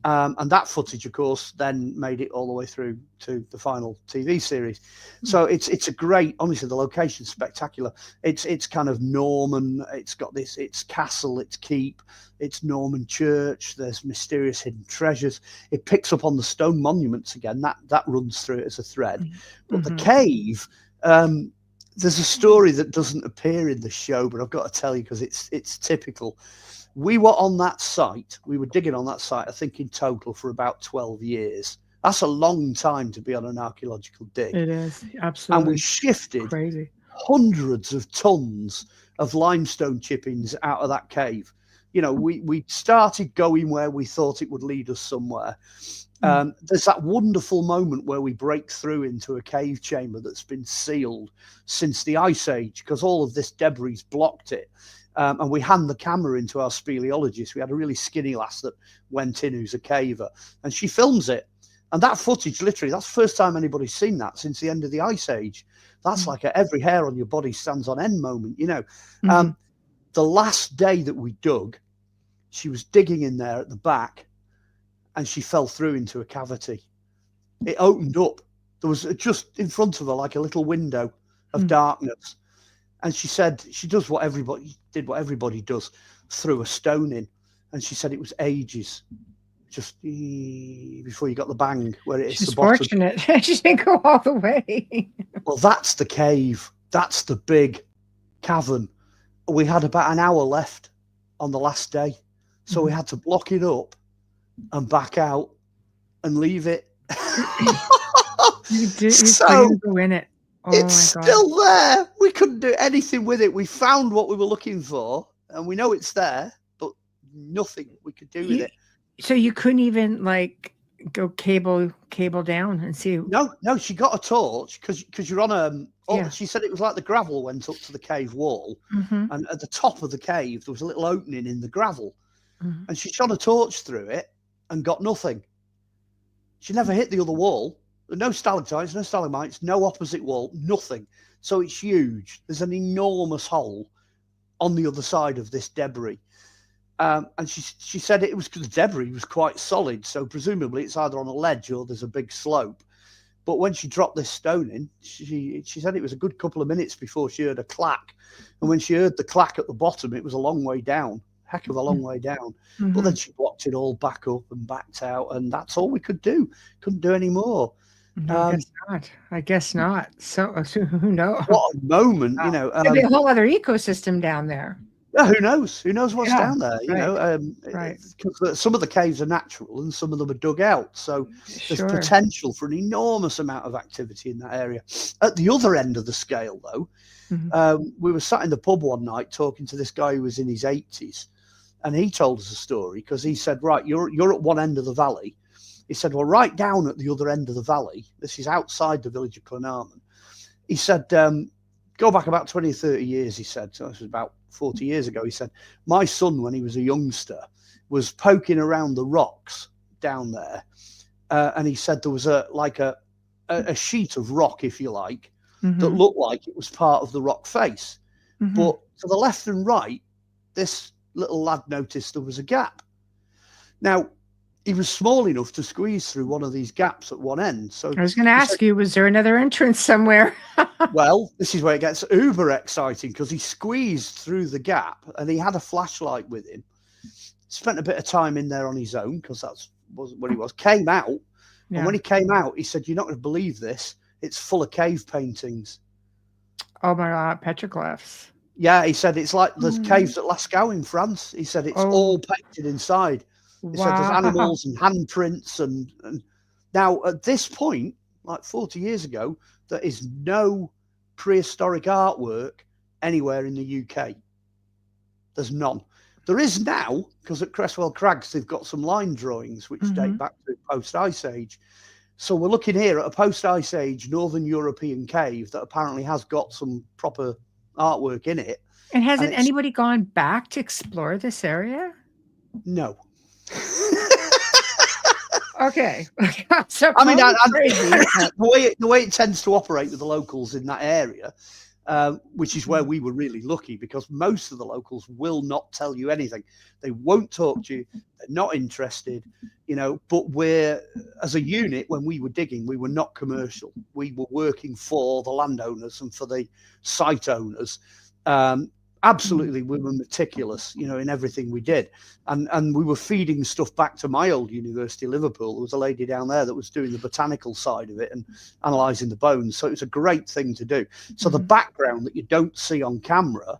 And that footage, of course, then made it all the way through to the final TV series. So it's a great, honestly, the location's spectacular. It's kind of Norman. It's got this, it's castle, it's keep, it's Norman church. There's mysterious hidden treasures. It picks up on the stone monuments again. That runs through it as a thread. But the cave, there's a story that doesn't appear in the show, but I've got to tell you because it's typical. We were on that site. We were digging on that site, I think, in total for about 12 years. That's a long time to be on an archaeological dig. It is, absolutely. And we shifted crazy hundreds of tons of limestone chippings out of that cave. You know, we started going where we thought it would lead us somewhere. There's that wonderful moment where we break through into a cave chamber that's been sealed since the Ice Age because all of this debris blocked it. And we hand the camera into our speleologist. We had a really skinny lass that went in who's a caver, and she films it. And that footage, literally, that's the first time anybody's seen that since the end of the Ice Age. That's like a every hair on your body stands on end moment, you know. The last day that we dug, she was digging in there at the back, and she fell through into a cavity. It opened up. There was just in front of her like a little window of darkness. And she said she does what everybody does, threw a stone in. And she said it was ages, just before you got the bang where it hits the bottom. She's fortunate. She didn't go all the way. Well, that's the cave. That's the big cavern. We had about an hour left on the last day. So we had to block it up and back out and leave it. You couldn't go in it. Oh, it's still there. We couldn't do anything with it. We found what we were looking for, and we know it's there, but nothing we could do with it. So you couldn't even like go cable down and see? No. She got a torch because you're on She said it was like the gravel went up to the cave wall, and at the top of the cave there was a little opening in the gravel, and she shone a torch through it and got nothing. She never hit the other wall. No stalactites, no stalagmites, no opposite wall, nothing. So it's huge. There's an enormous hole on the other side of this debris. And she said it was because the debris was quite solid. So presumably it's either on a ledge or there's a big slope. But when she dropped this stone in, she said it was a good couple of minutes before she heard a clack. And when she heard the clack at the bottom, it was a long way down. Heck of a long way down. But then she blocked it all back up and backed out. And that's all we could do. Couldn't do any more. I guess not. So who knows? What a moment, you know. There'd be a whole other ecosystem down there. Yeah, who knows? Who knows what's down there? You know, right. Because some of the caves are natural and some of them are dug out. So there's potential for an enormous amount of activity in that area. At the other end of the scale, though, we were sat in the pub one night talking to this guy who was in his 80s, and he told us a story because he said, "Right, you're at one end of the valley." He said, well, right down at the other end of the valley, this is outside the village of Llynarmon. He said, go back about 20 or 30 years, he said. So this was about 40 years ago. He said, my son, when he was a youngster, was poking around the rocks down there. And he said there was a sheet of rock, if you like, that looked like it was part of the rock face. Mm-hmm. But to the left and right, this little lad noticed there was a gap. Now, he was small enough to squeeze through one of these gaps at one end. So I was going to ask you, was there another entrance somewhere? well, this is where it gets uber exciting, because he squeezed through the gap and he had a flashlight with him. Spent a bit of time in there on his own, because that's what he was. Came out, and when he came out, he said, "You're not going to believe this. It's full of cave paintings." Oh my God, petroglyphs. Yeah, he said it's like the caves at Lascaux in France. He said it's all painted inside. He said there's animals and handprints, and now at this point, like 40 years ago, there is no prehistoric artwork anywhere in the UK. There's none. There is now, because at Cresswell Crags they've got some line drawings which date back to post-Ice Age. So we're looking here at a post-Ice Age Northern European cave that apparently has got some proper artwork in it. And hasn't anybody gone back to explore this area? No. Okay. So I mean, crazy. the way it tends to operate with the locals in that area, which is where we were really lucky, because most of the locals will not tell you anything. They won't talk to you. They're not interested, but we're, as a unit, when we were digging, we were not commercial. We were working for the landowners and for the site owners. Absolutely, we were meticulous, in everything we did. And we were feeding stuff back to my old university, Liverpool. There was a lady down there that was doing the botanical side of it and analysing the bones. So it was a great thing to do. So the background that you don't see on camera,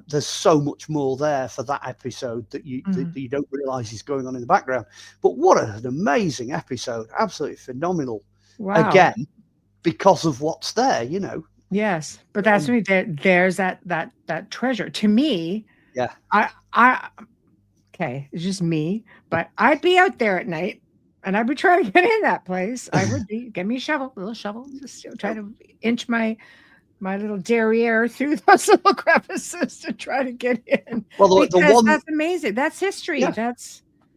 there's so much more there for that episode that you don't realise is going on in the background. But what an amazing episode. Absolutely phenomenal. Wow. Again, because of what's there, Yes, but that's me. There's that treasure. To me, yeah. Okay, it's just me, but I'd be out there at night and I'd be trying to get in that place. I would be. Get me a little shovel, just try to inch my little derriere through those little crevices to try to get in. Well, the one that's amazing. That's history. Yeah.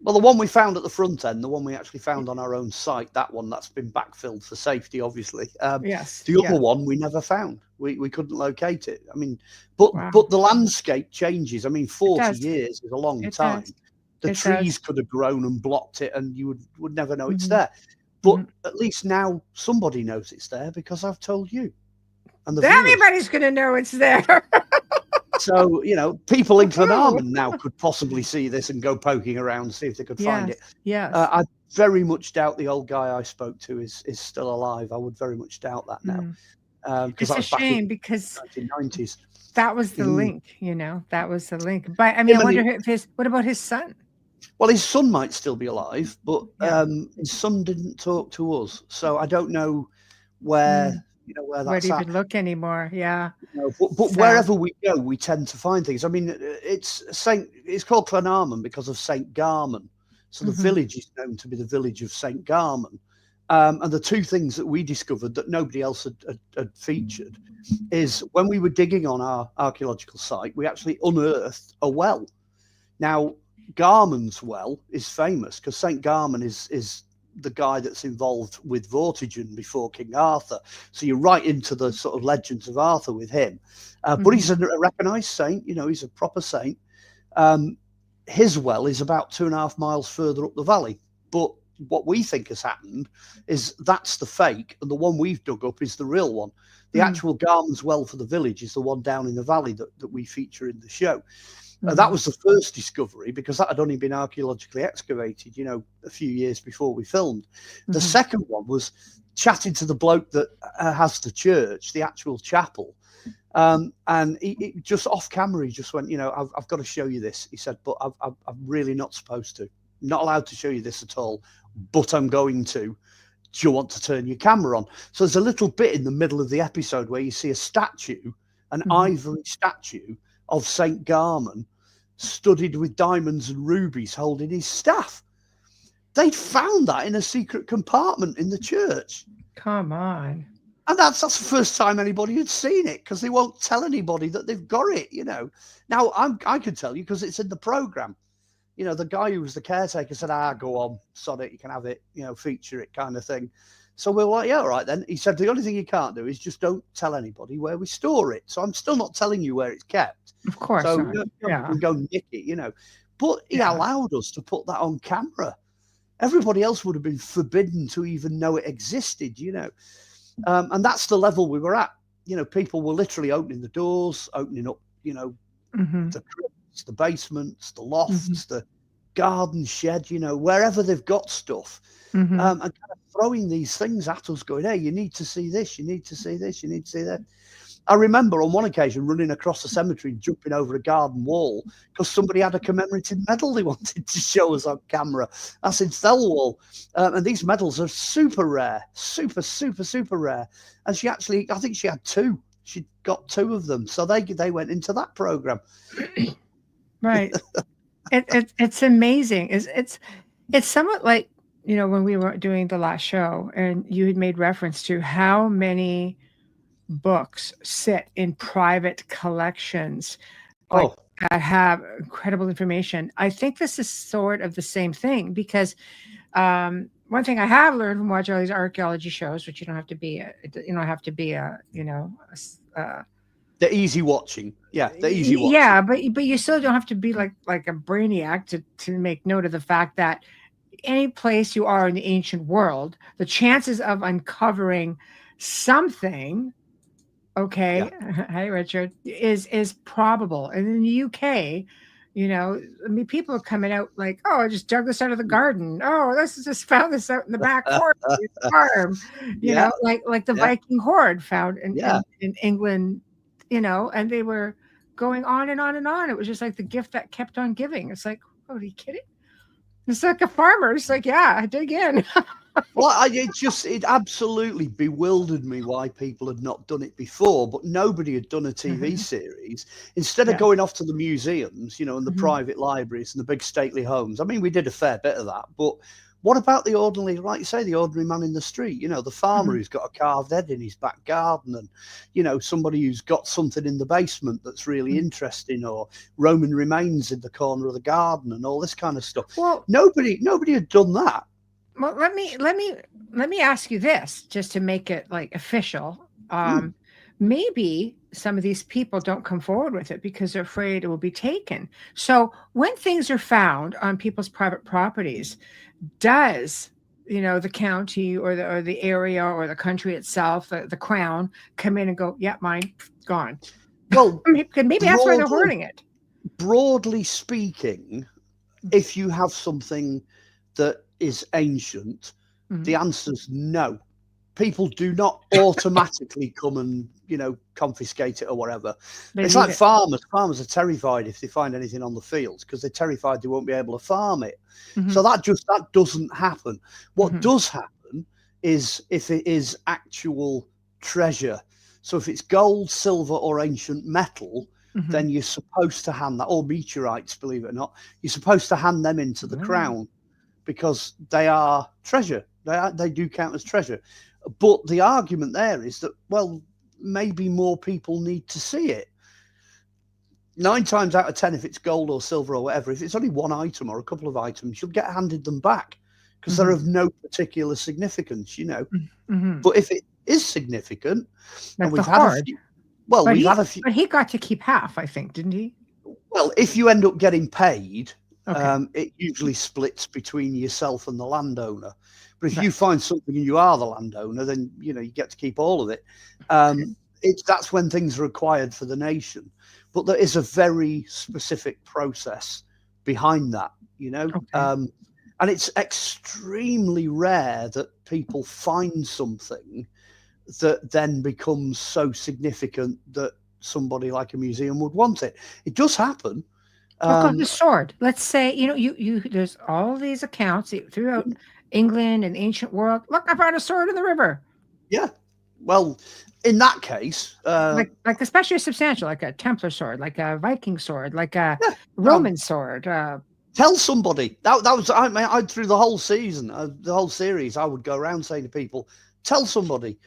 Well, the one we found at the front end, the one we actually found on our own site, that's been backfilled for safety, obviously. Yes. The other one we never found. We couldn't locate it. I mean, but the landscape changes. I mean, 40 years is a long time. The trees could have grown and blocked it, and you would never know it's there. But at least now somebody knows it's there, because I've told you. And everybody's going to know it's there. So, people in Glenarman now could possibly see this and go poking around, see if they could find it. Yes. I very much doubt the old guy I spoke to is still alive. I would very much doubt that now. It's a shame, because 1990s. That was the link, that was the link. But I mean, I wonder what about his son? Well, his son might still be alive, but his son didn't talk to us. So I don't know where... where that's where do you look anymore? Yeah. But wherever we go, we tend to find things. I mean, it's called Glenarman because of St. Garman. So the village is known to be the village of St. Garman. And the two things that we discovered that nobody else had featured is when we were digging on our archaeological site, we actually unearthed a well. Now, Garman's well is famous because St. Garman is the guy that's involved with Vortigern before King Arthur. So you're right into the sort of legends of Arthur with him. But he's a recognised saint, he's a proper saint. His well is about 2.5 miles further up the valley. But what we think has happened is that's the fake, and the one we've dug up is the real one. The actual Garman's well for the village is the one down in the valley that we feature in the show. That was the first discovery, because that had only been archaeologically excavated, a few years before we filmed. The second one was chatting to the bloke that has the church, the actual chapel. And he just off camera, he just went, I've got to show you this. He said, but I'm really not supposed to. Not allowed to show you this at all, but I'm going to. Do you want to turn your camera on? So there's a little bit in the middle of the episode where you see a statue, an ivory statue of St. Garman, studded with diamonds and rubies, holding his staff. They'd found that in a secret compartment in the church. Come on. And that's the first time anybody had seen it, because they won't tell anybody that they've got it, Now, I can tell you because it's in the programme. The guy who was the caretaker said, go on, sod it, you can have it, feature it kind of thing. So we were like, yeah, all right then. He said, the only thing you can't do is just don't tell anybody where we store it. So I'm still not telling you where it's kept. Of course. So not. you can go nick it, But he allowed us to put that on camera. Everybody else would have been forbidden to even know it existed, And that's the level we were at. People were literally opening the doors, opening up, the crypts, the basements, the lofts, the garden shed, wherever they've got stuff. And kind of throwing these things at us, going, hey, you need to see this, you need to see this, you need to see that. I remember on one occasion running across the cemetery and jumping over a garden wall because somebody had a commemorative medal they wanted to show us on camera. That's in Thelwall. And these medals are super rare, super, super, super rare. And I think she had two. She got two of them. So they went into that program. Right. It's amazing. It's somewhat like, when we were doing the last show and you had made reference to how many books sit in private collections that have incredible information. I think this is sort of the same thing because one thing I have learned from watching all these archaeology shows, which you don't have to be the easy watching. Yeah, the easy watching. Yeah, but you still don't have to be like a brainiac to make note of the fact that any place you are in the ancient world, the chances of uncovering something, hi Richard, is probable. And in the UK, people are coming out like, oh, I just dug this out of the garden. Oh, just found this out in the back farm. You know, like the Viking horde found in England. And they were going on and on and on. It was just like the gift that kept on giving. It's like, oh, are you kidding? It's like a farmer. It's like, yeah, dig in. Well, it absolutely bewildered me why people had not done it before, but nobody had done a TV series. Instead of going off to the museums, and the private libraries and the big stately homes. I mean, we did a fair bit of that, but what about the ordinary, like you say, the ordinary man in the street, the farmer who's got a carved head in his back garden and, somebody who's got something in the basement that's really interesting, or Roman remains in the corner of the garden and all this kind of stuff. Well, nobody had done that. Well, let me ask you this, just to make it like official. Maybe some of these people don't come forward with it because they're afraid it will be taken. So when things are found on people's private properties, does the county or the area or the country itself, the crown, come in and go, yeah, mine, gone? Well, maybe that's why they're hoarding it. Broadly speaking, if you have something that is ancient, the answer's no. People do not automatically come and confiscate it or whatever. It's like farmers. Farmers are terrified if they find anything on the fields because they're terrified they won't be able to farm it. So that doesn't happen. What does happen is if it is actual treasure. So if it's gold, silver, or ancient metal, then you're supposed to hand that, or meteorites, believe it or not, you're supposed to hand them into the crown because they are treasure. They do count as treasure. But the argument there is that, well, maybe more people need to see it. 9 times out of 10, if it's gold or silver or whatever, if it's only one item or a couple of items, you'll get handed them back because they're of no particular significance, But if it is significant, and we've had a few, but he got to keep half, I think, didn't he? Well, if you end up getting paid, it usually splits between yourself and the landowner. But if you find something and you are the landowner, then you get to keep all of it. That's when things are acquired for the nation. But there is a very specific process behind that, and it's extremely rare that people find something that then becomes so significant that somebody like a museum would want it. It does happen. The sword. Let's say you there's all these accounts throughout England and ancient world. Look, I found a sword in the river. Yeah. Well, in that case, like especially substantial, like a Templar sword, like a Viking sword, like a Roman sword. Tell somebody. That was I through the whole season, the whole series. I would go around saying to people, tell somebody,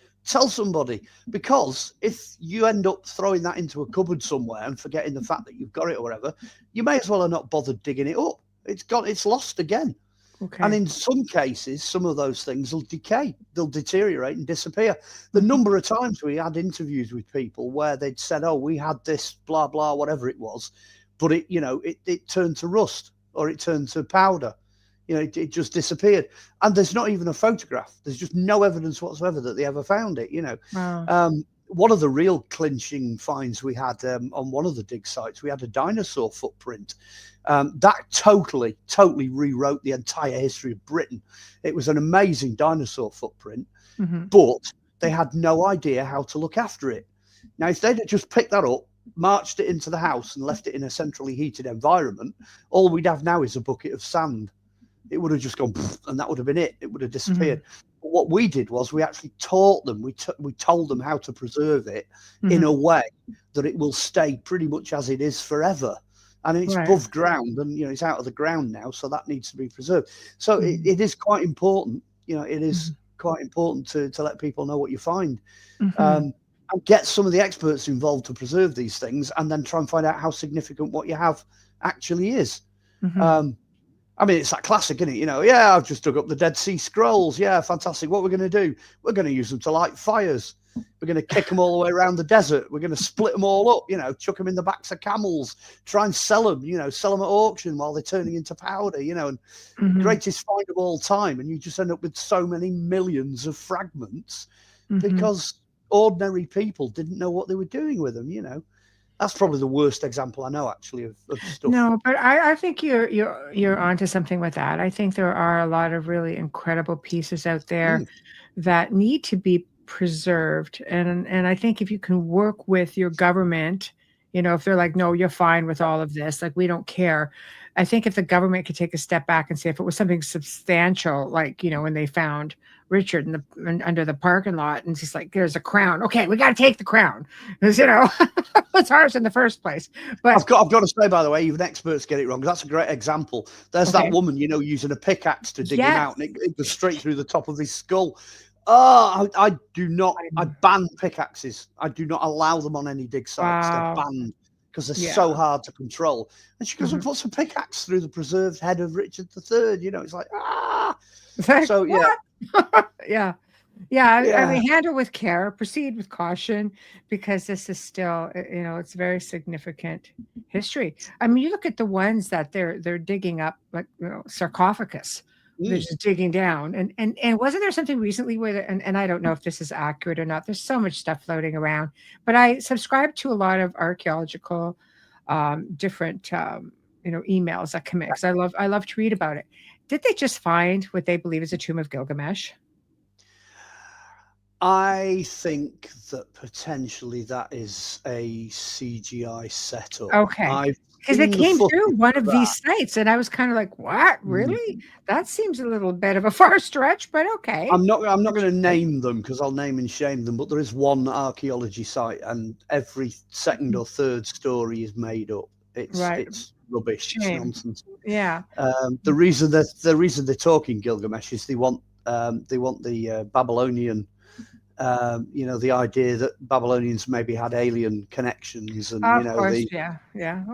because if you end up throwing that into a cupboard somewhere and forgetting the fact that you've got it or whatever, you may as well have not bothered digging it up. It's lost again. Okay. And in some cases, some of those things will decay, they'll deteriorate and disappear. The number of times we had interviews with people where they'd said, oh, we had this, blah, blah, whatever it was, but it turned to rust or it turned to powder. It just disappeared. And there's not even a photograph. There's just no evidence whatsoever that they ever found it, Wow. One of the real clinching finds we had on one of the dig sites, we had a dinosaur footprint. That totally rewrote the entire history of Britain. It was an amazing dinosaur footprint, but they had no idea how to look after it. Now, if they'd have just picked that up, marched it into the house and left it in a centrally heated environment, all we'd have now is a bucket of sand. It would have just gone, and that would have been it. It would have disappeared. But what we did was we actually taught them, we told them how to preserve it in a way that it will stay pretty much as it is forever. And it's above ground, and it's out of the ground now, so that needs to be preserved. So it is quite important. It is quite important to let people know what you find, and get some of the experts involved to preserve these things, and then try and find out how significant what you have actually is. I mean, it's that classic, isn't it? I've just dug up the Dead Sea Scrolls. Yeah, fantastic. What we're going to do? We're going to use them to light fires. We're going to kick them all the way around the desert. We're going to split them all up, chuck them in the backs of camels, try and sell them, sell them at auction while they're turning into powder, and greatest find of all time. And you just end up with so many millions of fragments because ordinary people didn't know what they were doing with them, That's probably the worst example I know, actually, of stuff. No, but I think you're onto something with that. I think there are a lot of really incredible pieces out there that need to be preserved, and I think if you can work with your government, if they're like, no, you're fine with all of this, like we don't care. I think if the government could take a step back and say if it was something substantial, like when they found Richard under the parking lot, and it's just like there's a crown. Okay, we got to take the crown. Because, it's ours in the first place. But I've got to say, by the way, even experts get it wrong. That's a great example. There's that woman, using a pickaxe to dig him out, and it goes straight through the top of his skull. Oh, I do not. I ban pickaxes. I do not allow them on any dig sites. They're banned because they're so hard to control. And she goes and puts a pickaxe through the preserved head of Richard III. It's like, So yeah. I mean, handle with care, proceed with caution, because this is still, it's very significant history. I mean, you look at the ones that they're digging up, like sarcophagus. They're just digging down, and wasn't there something recently where, and I don't know if this is accurate or not. There's so much stuff floating around, but I subscribe to a lot of archaeological, different, emails that come in, because I love to read about it. Did they just find what they believe is a tomb of Gilgamesh? I think that potentially that is a CGI setup. Okay. Because they came through one of these sites, and I was kind of like, what? Really? That seems a little bit of a far stretch, but okay. I'm not going to name them because I'll name and shame them, but there is one archaeology site, and every second or third story is made up. It's rubbish. Shame. It's nonsense. Yeah. The reason they're talking Gilgamesh is they want the Babylonian, the idea that Babylonians maybe had alien connections, and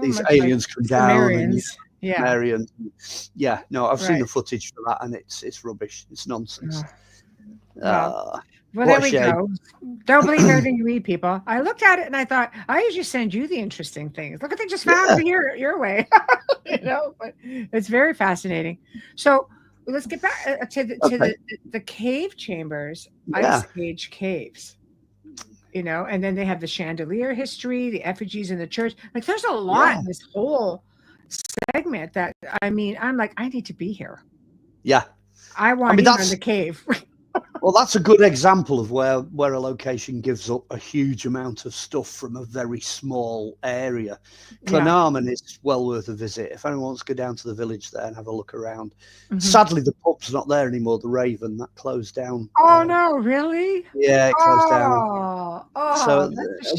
these aliens come down. Sumerians. No, I've seen the footage for that, and it's rubbish. It's nonsense. Well, there we go. Don't believe everything you read, people. I looked at it and I thought, I usually send you the interesting things. Look what they just found your way. But it's very fascinating. So let's get back to the cave chambers, ice age caves. And then they have the chandelier history, the effigies in the church. Like, there's a lot in this whole segment that, I'm like, I need to be here. Yeah. I want to be in the cave. Well, that's a good example of where a location gives up a huge amount of stuff from a very small area. Glenarman is well worth a visit. If anyone wants to go down to the village there and have a look around. Sadly, the pub's not there anymore, the Raven. That closed down. Oh, no, really? Yeah, it closed down. So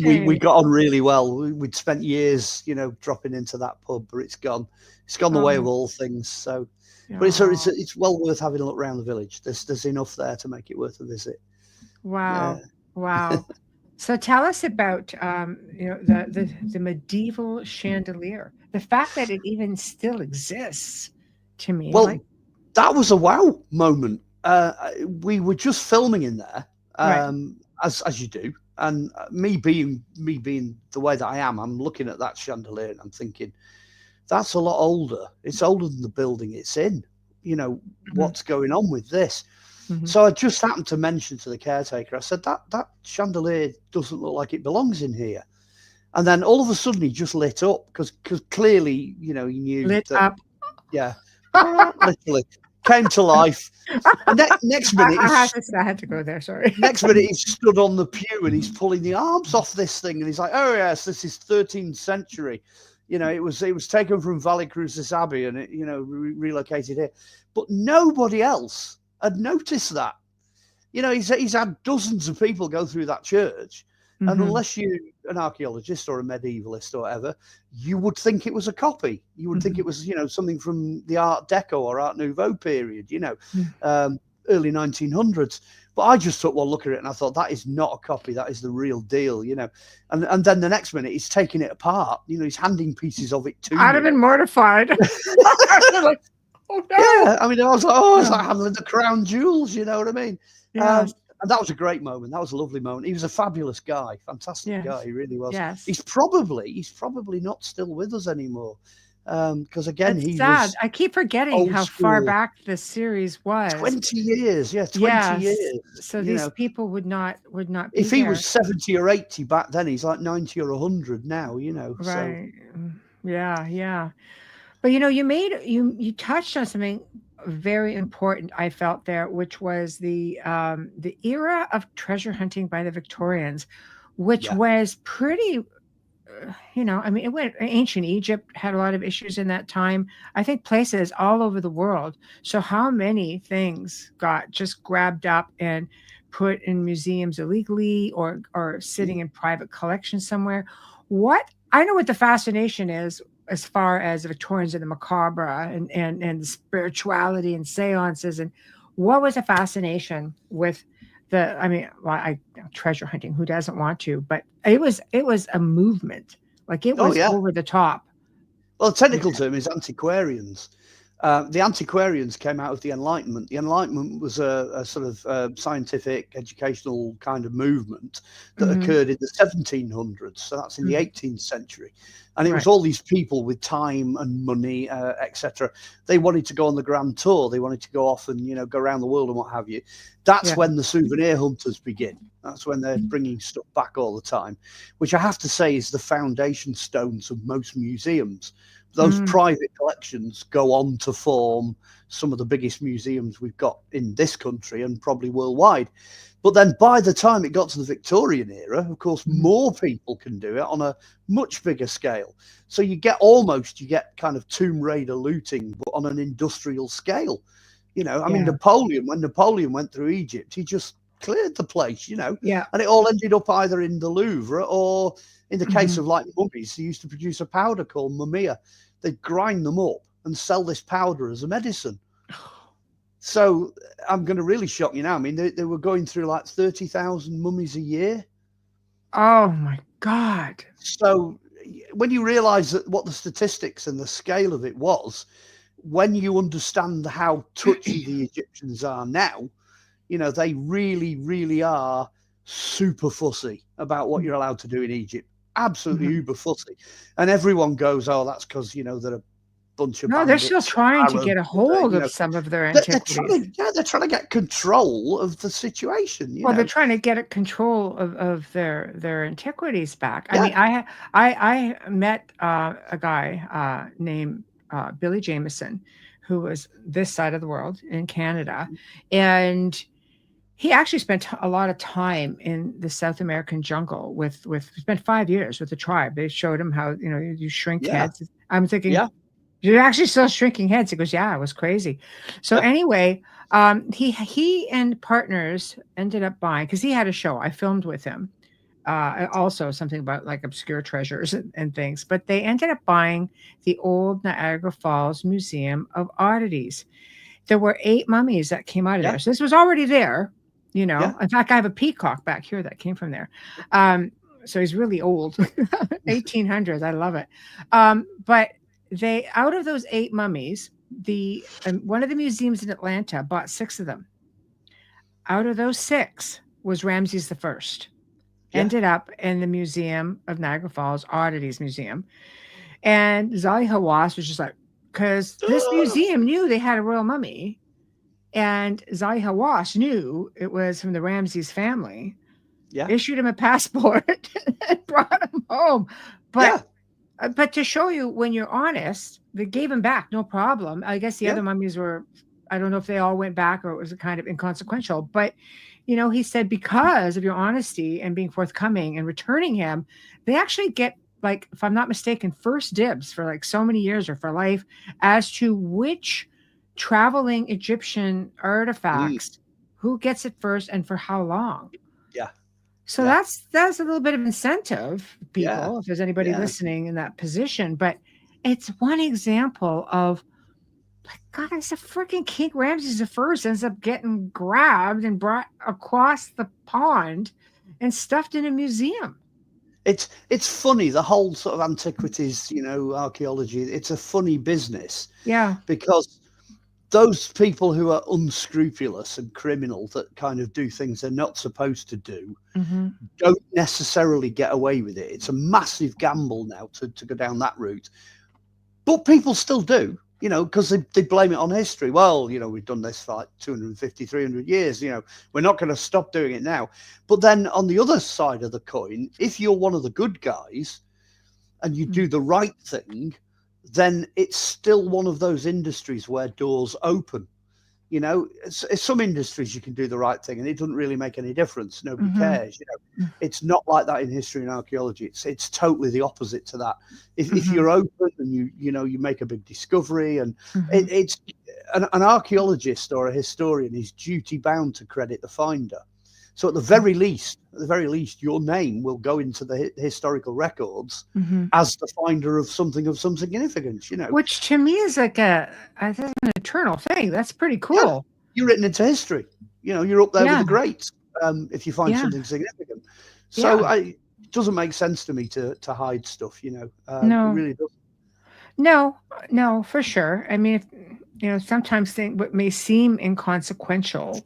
we got on really well. We'd spent years, dropping into that pub, but it's gone. It's gone the way of all things, so... But it's well worth having a look around the village. There's enough there to make it worth a visit. Wow. So tell us about the medieval chandelier. The fact that it even still exists, to me. Well, That was a wow moment. We were just filming in there, as you do, and me being the way that I am, I'm looking at that chandelier and I'm thinking, that's a lot older. It's older than the building it's in. What's going on with this? So I just happened to mention to the caretaker, I said, that chandelier doesn't look like it belongs in here. And then all of a sudden he just lit up because clearly, he knew Lit that, up. yeah, literally came to life. And next minute, I had to go there. Sorry. Next minute, he's stood on the pew and he's pulling the arms off this thing, and he's like, "Oh yes, this is 13th century. It was taken from Valley Crucis Abbey and it, relocated here." But nobody else had noticed that. He's had dozens of people go through that church. And unless you're an archaeologist or a medievalist or whatever, you would think it was a copy. You would think it was, something from the Art Deco or Art Nouveau period, early 1900s. But I just took one look at it and I thought, that is not a copy. That is the real deal, And then the next minute, he's taking it apart. He's handing pieces of it to me. I'd have been mortified. Like, oh, no. Yeah, I was like, it's like handling the crown jewels, you know what I mean? Yes. And that was a great moment. That was a lovely moment. He was a fabulous guy, fantastic guy. He really was. Yes. He's probably not still with us anymore. Because again, That's he sad. was. I keep forgetting how far back this series was. 20 years, 20 years. So these people would not be if he there. was 70 or 80 back then, he's like 90 or 100 now. Right. So. Yeah. But you touched on something very important, I felt there, which was the era of treasure hunting by the Victorians, which was pretty, it went. Ancient Egypt had a lot of issues in that time. I think places all over the world. So how many things got just grabbed up and put in museums illegally or sitting in private collections somewhere? I know what the fascination is as far as the Victorians and the macabre and the spirituality and seances, and what was the fascination with treasure hunting? Who doesn't want to? But it was a movement, like it was over the top. Well, the technical term is antiquarians. The antiquarians came out of the Enlightenment. The Enlightenment was a sort of scientific, educational kind of movement that occurred in the 1700s. So that's in the 18th century. And it was all these people with time and money, etc. They wanted to go on the grand tour. They wanted to go off and, go around the world and what have you. That's when the souvenir hunters begin. That's when they're bringing stuff back all the time, which I have to say is the foundation stones of most museums. Those private collections go on to form some of the biggest museums we've got in this country and probably worldwide. But then by the time it got to the Victorian era, of course, more people can do it on a much bigger scale. So you get kind of Tomb Raider looting, but on an industrial scale. Napoleon, when Napoleon went through Egypt, he just cleared the place, and it all ended up either in the Louvre or, in the case of like mummies, they used to produce a powder called mumia. They'd grind them up and sell this powder as a medicine. So I'm going to really shock you now. I mean, they were going through like 30,000 mummies a year. Oh my God. So when you realize that what the statistics and the scale of it was, when you understand how touchy the Egyptians are now, they really, really are super fussy about what you're allowed to do in Egypt. Absolutely uber fussy. And everyone goes, oh, that's because, they're a bunch of... No, they're still trying to get a hold of some of their antiquities. They're trying to get control of the situation. They're trying to get control of their antiquities back. I mean, I met a guy named Billy Jameson, who was this side of the world in Canada. And he actually spent a lot of time in the South American jungle spent 5 years with the tribe. They showed him how, you shrink heads. I'm thinking, you're actually still shrinking heads. He goes, yeah, it was crazy. So anyway, he and partners ended up buying, because he had a show. I filmed with him. Also something about like obscure treasures and things, but they ended up buying the old Niagara Falls Museum of Oddities. There were 8 mummies that came out of there. So this was already there. In fact, I have a peacock back here that came from there. So he's really old, 1800s. I love it. But out of those 8 mummies, one of the museums in Atlanta bought 6 of them. Out of those 6 was Ramses the First. Yeah. Ended up in the Museum of Niagara Falls, Oddities Museum. And Zahi Hawass was just like, because this museum knew they had a royal mummy, and Zahi Hawass knew it was from the Ramses family. Yeah. Issued him a passport and brought him home. But to show you, when you're honest, they gave him back, no problem. I guess the other mummies were, I don't know if they all went back or it was kind of inconsequential. But, he said because of your honesty and being forthcoming and returning him, they actually get, like, if I'm not mistaken, first dibs for like so many years or for life as to which traveling Egyptian artifacts, who gets it first and for how long. Yeah. So that's a little bit of incentive, people, if there's anybody listening in that position. But it's one example of, like, God, it's a freaking King Ramses the First ends up getting grabbed and brought across the pond and stuffed in a museum. It's funny, the whole sort of antiquities, archaeology. It's a funny business. Yeah. Because those people who are unscrupulous and criminal that kind of do things they're not supposed to do don't necessarily get away with it. It's a massive gamble now to go down that route. But people still do, because they blame it on history. Well, we've done this for like 250, 300 years. We're not going to stop doing it now. But then on the other side of the coin, if you're one of the good guys and you do the right thing, then it's still one of those industries where doors open. Some industries you can do the right thing and it doesn't really make any difference. Nobody cares. It's not like that in history and archaeology. It's totally the opposite to that. If you're open and you make a big discovery, and it's an archaeologist or a historian is duty bound to credit the finder. So at the very least, your name will go into the historical records as the finder of some significance. Which to me is like that's an eternal thing. That's pretty cool. Yeah. You're written into history. You're up there with the greats if you find something significant. So it doesn't make sense to me to hide stuff. No, it really doesn't. No, for sure. I mean, sometimes what may seem inconsequential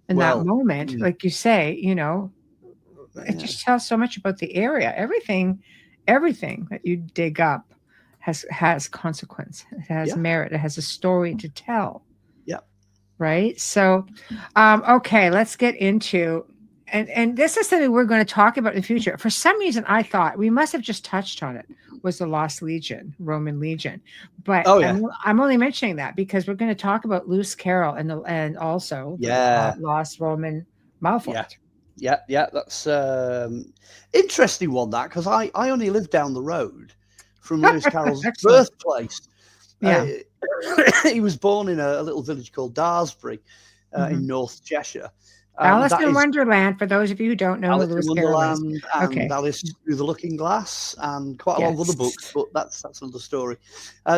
in that moment, like you say, it just tells so much about the area. Everything that you dig up has consequence. It has merit. It has a story to tell. Yeah. Right. So, okay, let's get into, and this is something we're going to talk about in the future. For some reason, I thought we must have just touched on it, was the Lost Legion, Roman Legion. But I'm only mentioning that because we're going to talk about Lewis Carroll and also the Lost Roman Malfort. Yeah, that's interesting one, that, because I only live down the road from Lewis Carroll's birthplace. Yeah. He was born in a little village called Daresbury in North Cheshire. Alice in Wonderland, for those of you who don't know. Alice in Wonderland and Alice Through the Looking Glass and quite a lot of other books, but that's another story.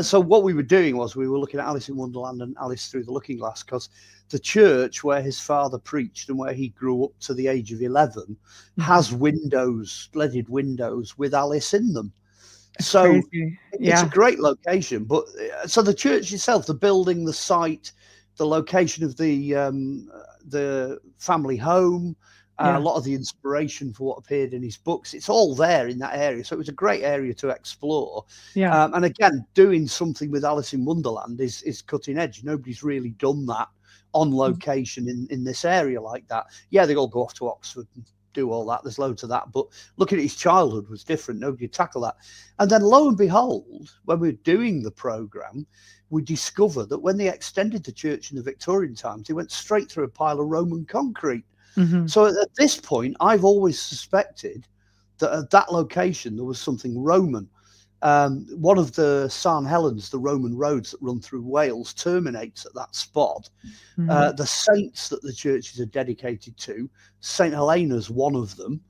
So what we were doing was we were looking at Alice in Wonderland and Alice Through the Looking Glass, because the church where his father preached and where he grew up to the age of 11 has windows, leaded windows with Alice in them. That's crazy. It's a great location. But so the church itself, the building, the site, the location of the family home, a lot of the inspiration for what appeared in his books, it's all there in that area. So it was a great area to explore. Yeah. And again, doing something with Alice in Wonderland is cutting edge. Nobody's really done that on location in this area like that. Yeah, they all go off to Oxford and do all that. There's loads of that. But looking at his childhood was different. Nobody would tackle that. And then lo and behold, when we were doing the programme, we discovered that when they extended the church in the Victorian times, they went straight through a pile of Roman concrete. So at this point, I've always suspected that at that location, there was something Roman. One of the St. Helens, the Roman roads that run through Wales, terminates at that spot. The saints that the churches are dedicated to, St. Helena's one of them.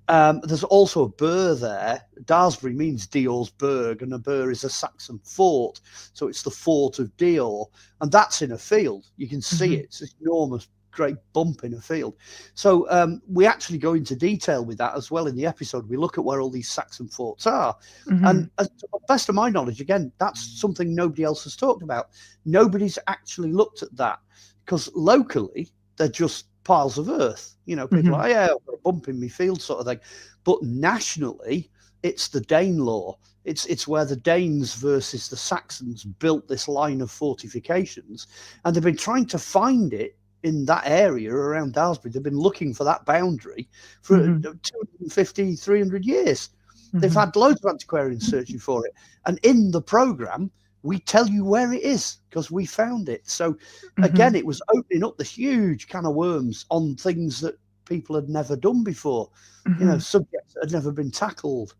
There's also a burh there. Daresbury means Dior's burg, and a burh is a Saxon fort. So it's the fort of Dior. And that's in a field. You can see it. It's an enormous great bump in a field. So we actually go into detail with that as well in the episode. We look at where all these Saxon forts are. And to the best of my knowledge, again, that's something nobody else has talked about. Nobody's actually looked at that, because locally they're just piles of earth. You know, people are like, yeah, I've got a bump in my field sort of thing. But nationally, it's the Danelaw. It's where the Danes versus the Saxons built this line of fortifications, and they've been trying to find it in that area around Daresbury. They've been looking for that boundary for 250, 300 years. They've had loads of antiquarians searching for it. And in the programme, we tell you where it is because we found it. So again, it was opening up the huge can of worms on things that people had never done before, you know, subjects that had never been tackled.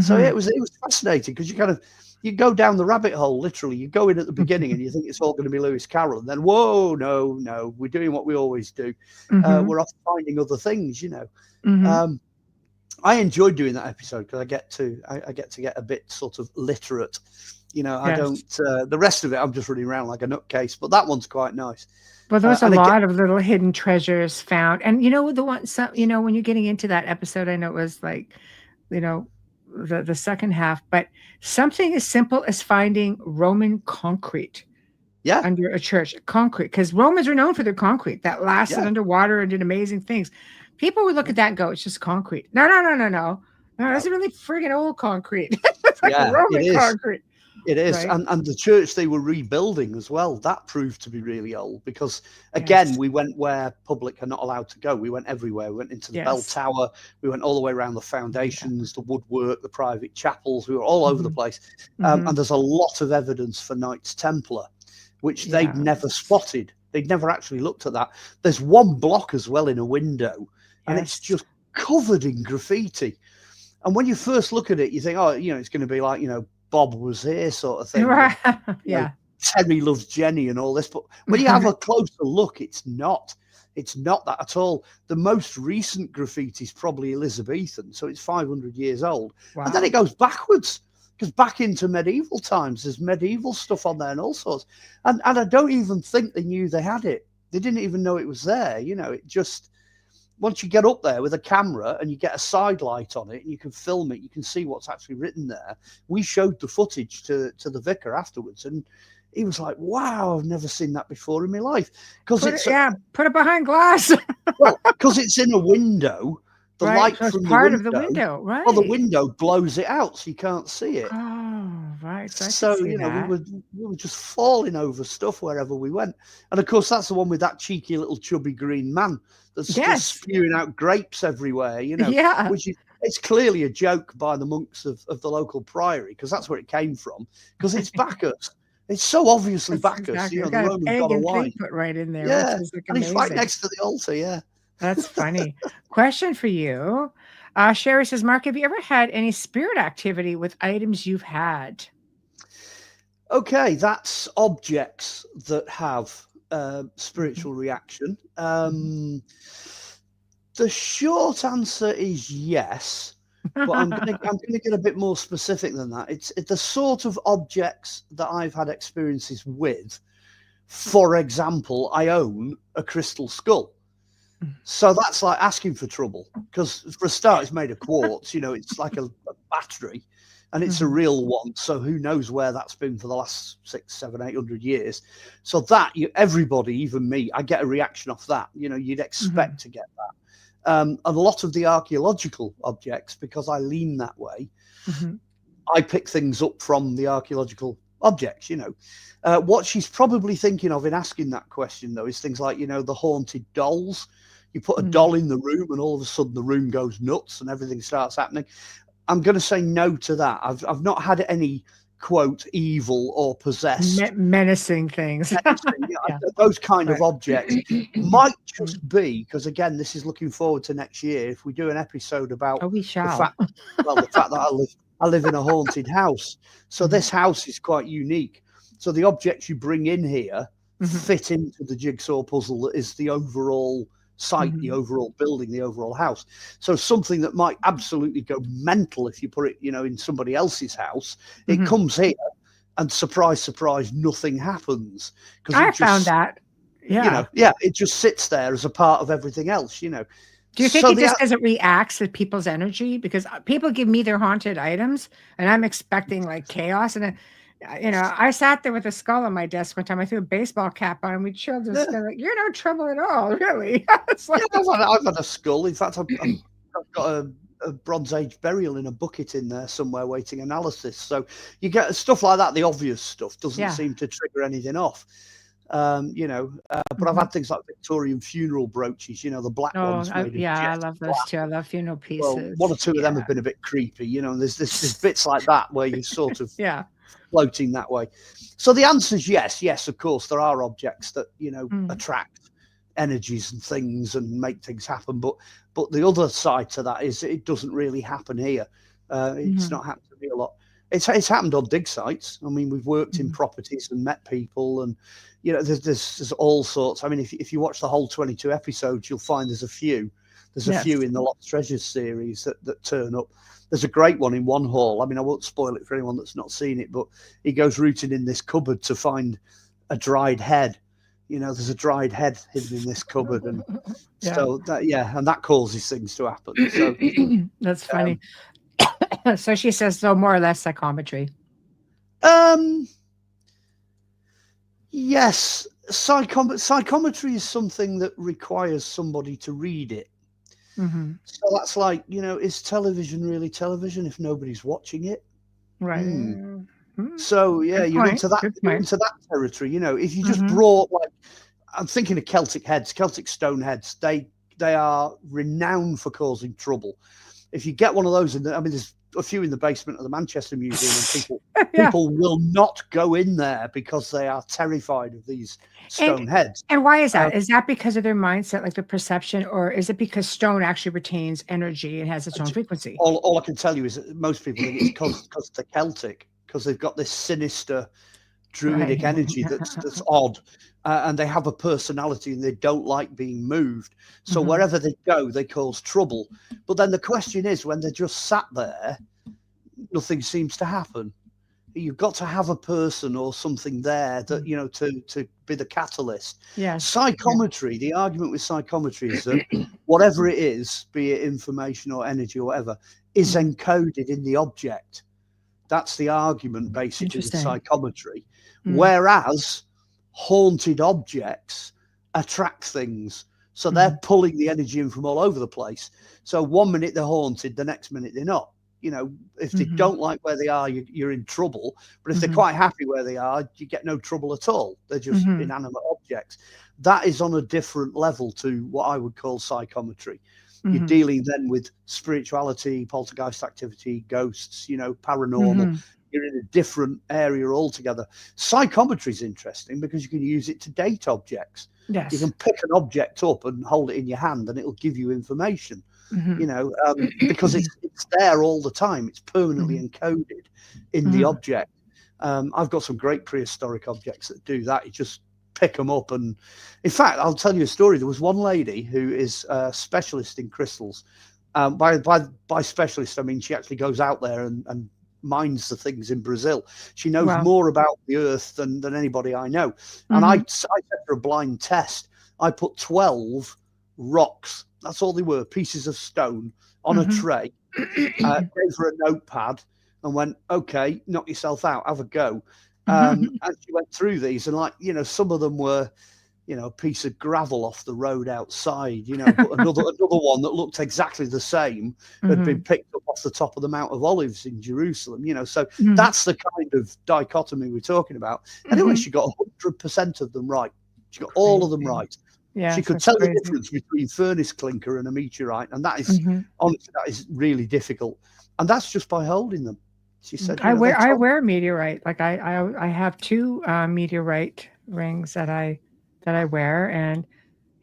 So it was fascinating, because you go down the rabbit hole, literally. You go in at the beginning and you think it's all going to be Lewis Carroll, and then whoa, no, we're doing what we always do. We're off finding other things, you know. I enjoyed doing that episode because I get to get a bit sort of literate, you know. I don't the rest of it I'm just running around like a nutcase, but that one's quite nice. Well, there's a lot of little hidden treasures found, and you know, the one, you know, when you're getting into that episode, I know it was like, you know, the second half, but something as simple as finding Roman concrete under a church. Concrete, because Romans are known for their concrete that lasted underwater and did amazing things. People would look at that and go, it's just concrete. No, that's really friggin' old concrete. It's like Roman concrete. It is. Right? And the church they were rebuilding as well, that proved to be really old, because again, we went where public are not allowed to go. We went everywhere. We went into the bell tower. We went all the way around the foundations, the woodwork, the private chapels. We were all over the place. And there's a lot of evidence for Knights Templar, which they'd never spotted. They'd never actually looked at that. There's one block as well in a window, and it's just covered in graffiti. And when you first look at it, you think, oh, you know, it's going to be like, you know, Bob was here sort of thing. Right. You know, Terry loves Jenny and all this. But when you have a closer look, it's not that at all. The most recent graffiti is probably Elizabethan, so it's 500 years old. And then it goes backwards, because back into medieval times, there's medieval stuff on there and all sorts. And I don't even think they knew they had it. They didn't even know it was there. You know, it just... Once you get up there with a camera and you get a side light on it and you can film it, you can see what's actually written there. We showed the footage to the vicar afterwards, and he was like, wow, I've never seen that before in my life. Put it behind glass. Well, because it's in a window. The light from part of the window, right? Well, the window blows it out, so you can't see it. Oh, right. So you know, we were just falling over stuff wherever we went. And of course, that's the one with that cheeky little chubby green man that's just spewing out grapes everywhere. You know, which is, it's clearly a joke by the monks of the local priory, because that's where it came from. Because it's Bacchus. It's so obviously Bacchus. Exactly. You know, the Roman god of wine. Put right in there. Yeah, which is like and he's right next to the altar. Yeah. That's funny. Question for you. Sherry says, Mark, have you ever had any spirit activity with items you've had? Okay, that's objects that have spiritual reaction. The short answer is yes, but I'm gonna get a bit more specific than that. It's the sort of objects that I've had experiences with. For example, I own a crystal skull. So that's like asking for trouble, because for a start, it's made of quartz. You know, it's like a battery, and it's a real one. So who knows where that's been for the last 600, 700, 800 years? So that everybody, even me, I get a reaction off that. You know, you'd expect to get that. A lot of the archaeological objects, because I lean that way, I pick things up from the archaeological objects. You know, what she's probably thinking of in asking that question, though, is things like, you know, the haunted dolls. You put a doll in the room and all of a sudden the room goes nuts and everything starts happening. I'm going to say no to that. I've not had any, quote, evil or possessed. Menacing things. Those kind of objects might just be, because again, this is looking forward to next year, if we do an episode about the fact that I live in a haunted house. So this house is quite unique. So the objects you bring in here fit into the jigsaw puzzle that is the overall site, the overall building, the overall house. So something that might absolutely go mental if you put it, you know, in somebody else's house, it comes here and surprise, surprise, nothing happens. I found that. Yeah. It just sits there as a part of everything else, Do you think So it just doesn't react to people's energy? Because people give me their haunted items, and I'm expecting like chaos. And I sat there with a skull on my desk one time. I threw a baseball cap on, and we chilled. And like, you're no trouble at all, really. It's like, I've had a skull. In fact, I've got a Bronze Age burial in a bucket in there somewhere waiting analysis. So you get stuff like that. The obvious stuff doesn't seem to trigger anything off. But I've had things like Victorian funeral brooches, the black ones. I love those too. I love funeral pieces. Well, one or two of them have been a bit creepy, and there's bits like that where you're sort of floating that way. So the answer is yes, of course, there are objects that, attract energies and things and make things happen. But the other side to that is it doesn't really happen here. It's not happened to me a lot. It's happened on dig sites. I mean, we've worked in properties and met people, and there's all sorts. I mean, if you watch the whole 22 episodes, you'll find there's a few. There's a few in the Lost Treasures series that turn up. There's a great one in one hall. I mean, I won't spoil it for anyone that's not seen it, but he goes rooting in this cupboard to find a dried head. There's a dried head hidden in this cupboard, and so and that causes things to happen. So that's funny. So she says, so more or less psychometry. Yes, psychometry is something that requires somebody to read it. So that's like, is television really television if nobody's watching it? Right. So you're into that territory. If you just brought, like, I'm thinking of Celtic heads, Celtic stone heads. They are renowned for causing trouble. If you get one of those, there's a few in the basement of the Manchester Museum, and people will not go in there because they are terrified of these stone heads. And why is that? Is that because of their mindset, like the perception, or is it because stone actually retains energy and has its own frequency? All I can tell you is that most people think it's because they're Celtic, because they've got this sinister druidic energy that's odd, and they have a personality and they don't like being moved. So wherever they go, they cause trouble. But then the question is, when they're just sat there, nothing seems to happen. You've got to have a person or something there that, to be the catalyst. Psychometry, the argument with psychometry is that whatever it is, be it information or energy or whatever, is encoded in the object. That's the argument, basically, with psychometry. Whereas haunted objects attract things. So they're pulling the energy in from all over the place. So one minute they're haunted, the next minute they're not. If they don't like where they are, you're in trouble. But if they're quite happy where they are, you get no trouble at all. They're just inanimate objects. That is on a different level to what I would call psychometry. You're dealing then with spirituality, poltergeist activity, ghosts, paranormal. You're in a different area altogether. Psychometry is interesting because you can use it to date objects. Yes. You can pick an object up and hold it in your hand and it'll give you information, because it's there all the time. It's permanently encoded in the object. I've got some great prehistoric objects that do that. You just pick them up. And in fact, I'll tell you a story. There was one lady who is a specialist in crystals. By specialist, I mean she actually goes out there and mines the things in Brazil. She knows more about the earth than anybody I know. And I set her a blind test. I put 12 rocks, that's all they were, pieces of stone, on a tray, gave her a notepad and went, okay, knock yourself out, have a go. And she went through these, and some of them were, a piece of gravel off the road outside, but another one that looked exactly the same had been picked up off the top of the Mount of Olives in Jerusalem, so that's the kind of dichotomy we're talking about. Anyway, she got 100% of them right. She got all of them right. Yeah, she could tell the difference between furnace clinker and a meteorite, and that is honestly, that is really difficult, and that's just by holding them. She said, I wear meteorite. Like I have 2 meteorite rings that I wear, and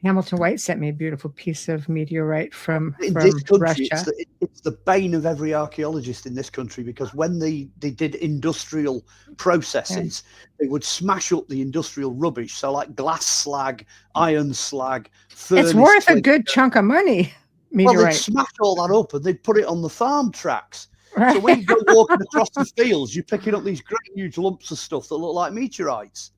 Hamilton White sent me a beautiful piece of meteorite from this country, Russia. It's the bane of every archaeologist in this country, because when they did industrial processes, they would smash up the industrial rubbish. So like glass slag, iron slag, it's worth a good chunk of money. Meteorite. Well, they'd smash all that up and they'd put it on the farm tracks. Right. So when you go walking across the fields, you're picking up these great huge lumps of stuff that look like meteorites.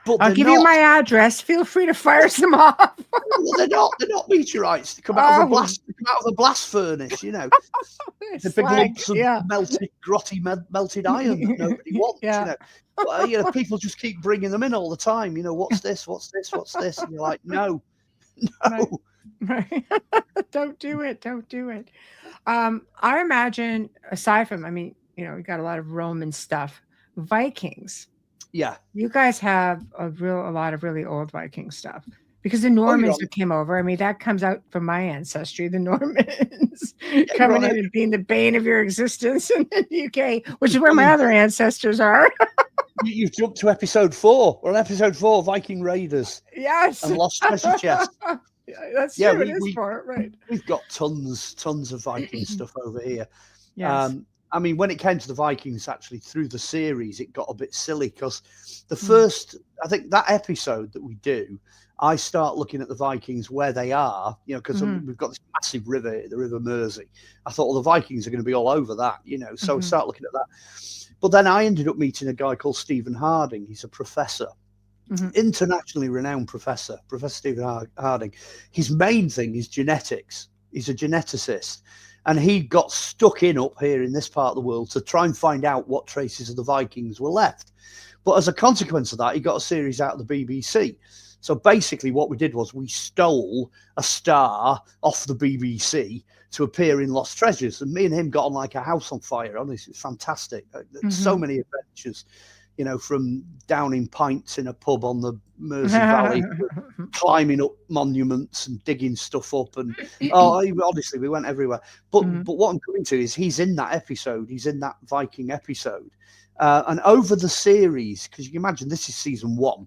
But I'll give you my address. Feel free to fire some off. Well, they're not meteorites. They come out of the blast furnace, you know. The big lumps of melted iron that nobody wants, you know. But, you know, people just keep bringing them in all the time. You know, what's this? What's this? What's this? And you're like, no. Right. Don't do it. Don't do it. I imagine, aside from, I mean, you know, we got a lot of Roman stuff, Vikings. Yeah. You guys have a lot of really old Viking stuff. Because the Normans who came over, I mean, that comes out from my ancestry, the Normans coming in and being the bane of your existence in the UK, which is where my other ancestors are. You've jumped to episode 4. We're on episode 4, Viking Raiders. Yes. And Lost Treasure Chest. That's true. It is for it, right. We've got tons of Viking stuff over here. Yes. I mean, when it came to the Vikings, actually, through the series, it got a bit silly because the first, I think that episode that we do, I start looking at the Vikings where they are, you know, because we've got this massive river, the River Mersey. I thought, well, the Vikings are going to be all over that, you know, so start looking at that. But then I ended up meeting a guy called Stephen Harding. He's a professor, internationally renowned professor, Professor Stephen Harding. His main thing is genetics. He's a geneticist. And he got stuck in up here in this part of the world to try and find out what traces of the Vikings were left. But as a consequence of that, he got a series out of the BBC. So basically what we did was we stole a star off the BBC to appear in Lost Treasures. And me and him got on like a house on fire. Honestly, it's fantastic. So many adventures, you know, from downing pints in a pub on the Mersey Valley, climbing up monuments and digging stuff up. And honestly, we went everywhere. But what I'm coming to is he's in that episode. He's in that Viking episode. And over the series, because you can imagine this is season 1.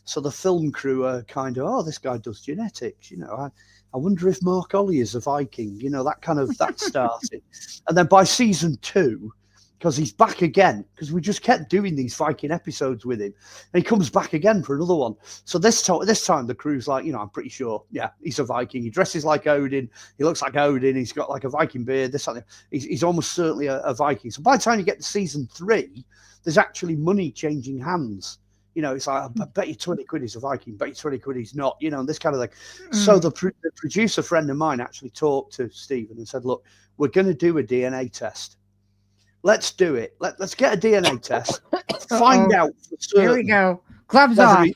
So the film crew are kind of, this guy does genetics, you know. I wonder if Mark Olly is a Viking, you know, that started. And then by season 2, because he's back again, because we just kept doing these Viking episodes with him, and he comes back again for another one. So this time the crew's like, you know, I'm pretty sure, he's a Viking. He dresses like Odin. He looks like Odin. He's got like a Viking beard. This something. He's almost certainly a Viking. So by the time you get to season 3, there's actually money changing hands. You know, it's like, I bet you 20 quid he's a Viking, bet you 20 quid he's not, you know, and this kind of thing. So the producer friend of mine actually talked to Stephen and said, look, we're going to do a DNA test. Let's do it. Let's get a DNA test. Find out for certain. Here we go. Gloves off.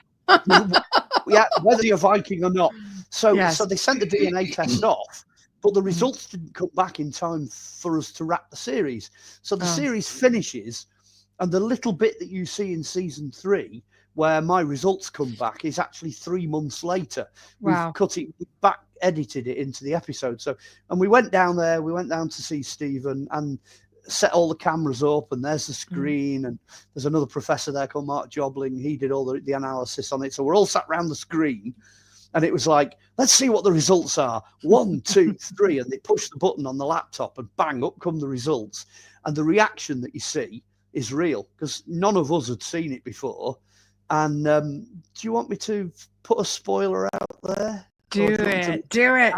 Whether you're Viking or not. So they sent the DNA test off, but the results didn't come back in time for us to wrap the series. So the series finishes, and the little bit that you see in season 3, where my results come back, is actually 3 months later. Wow. We've cut it back, edited it into the episode. So, and we went down there. We went down to see Stephen and set all the cameras up, and there's the screen, and there's another professor there called Mark Jobling. He did all the analysis on it. So we're all sat around the screen, and it was like, let's see what the results are. 1, 2, 3, and they push the button on the laptop, and bang, up come the results. And the reaction that you see is real, because none of us had seen it before. And do you want me to put a spoiler out there? Do it. Do it.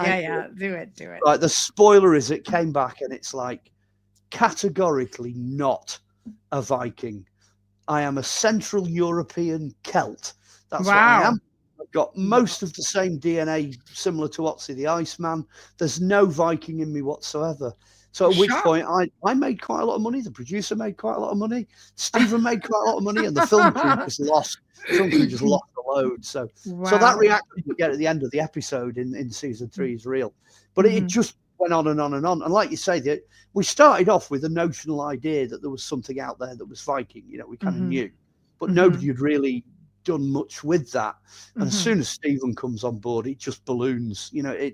Do it. Right, the spoiler is it came back, and it's like, categorically not a Viking. I am a Central European Celt. That's what I am. I've got most of the same DNA similar to Otzi the Iceman. There's no Viking in me whatsoever. So at which point I made quite a lot of money. The producer made quite a lot of money. Stephen made quite a lot of money, and the film crew just lost. The film crew just lost a load. So that reaction you get at the end of the episode in season 3 is real. But it just went on and on and on. And like you say, we started off with a notional idea that there was something out there that was Viking. You know, we kind of knew, but nobody had really done much with that. And as soon as Stephen comes on board, it just balloons. You know,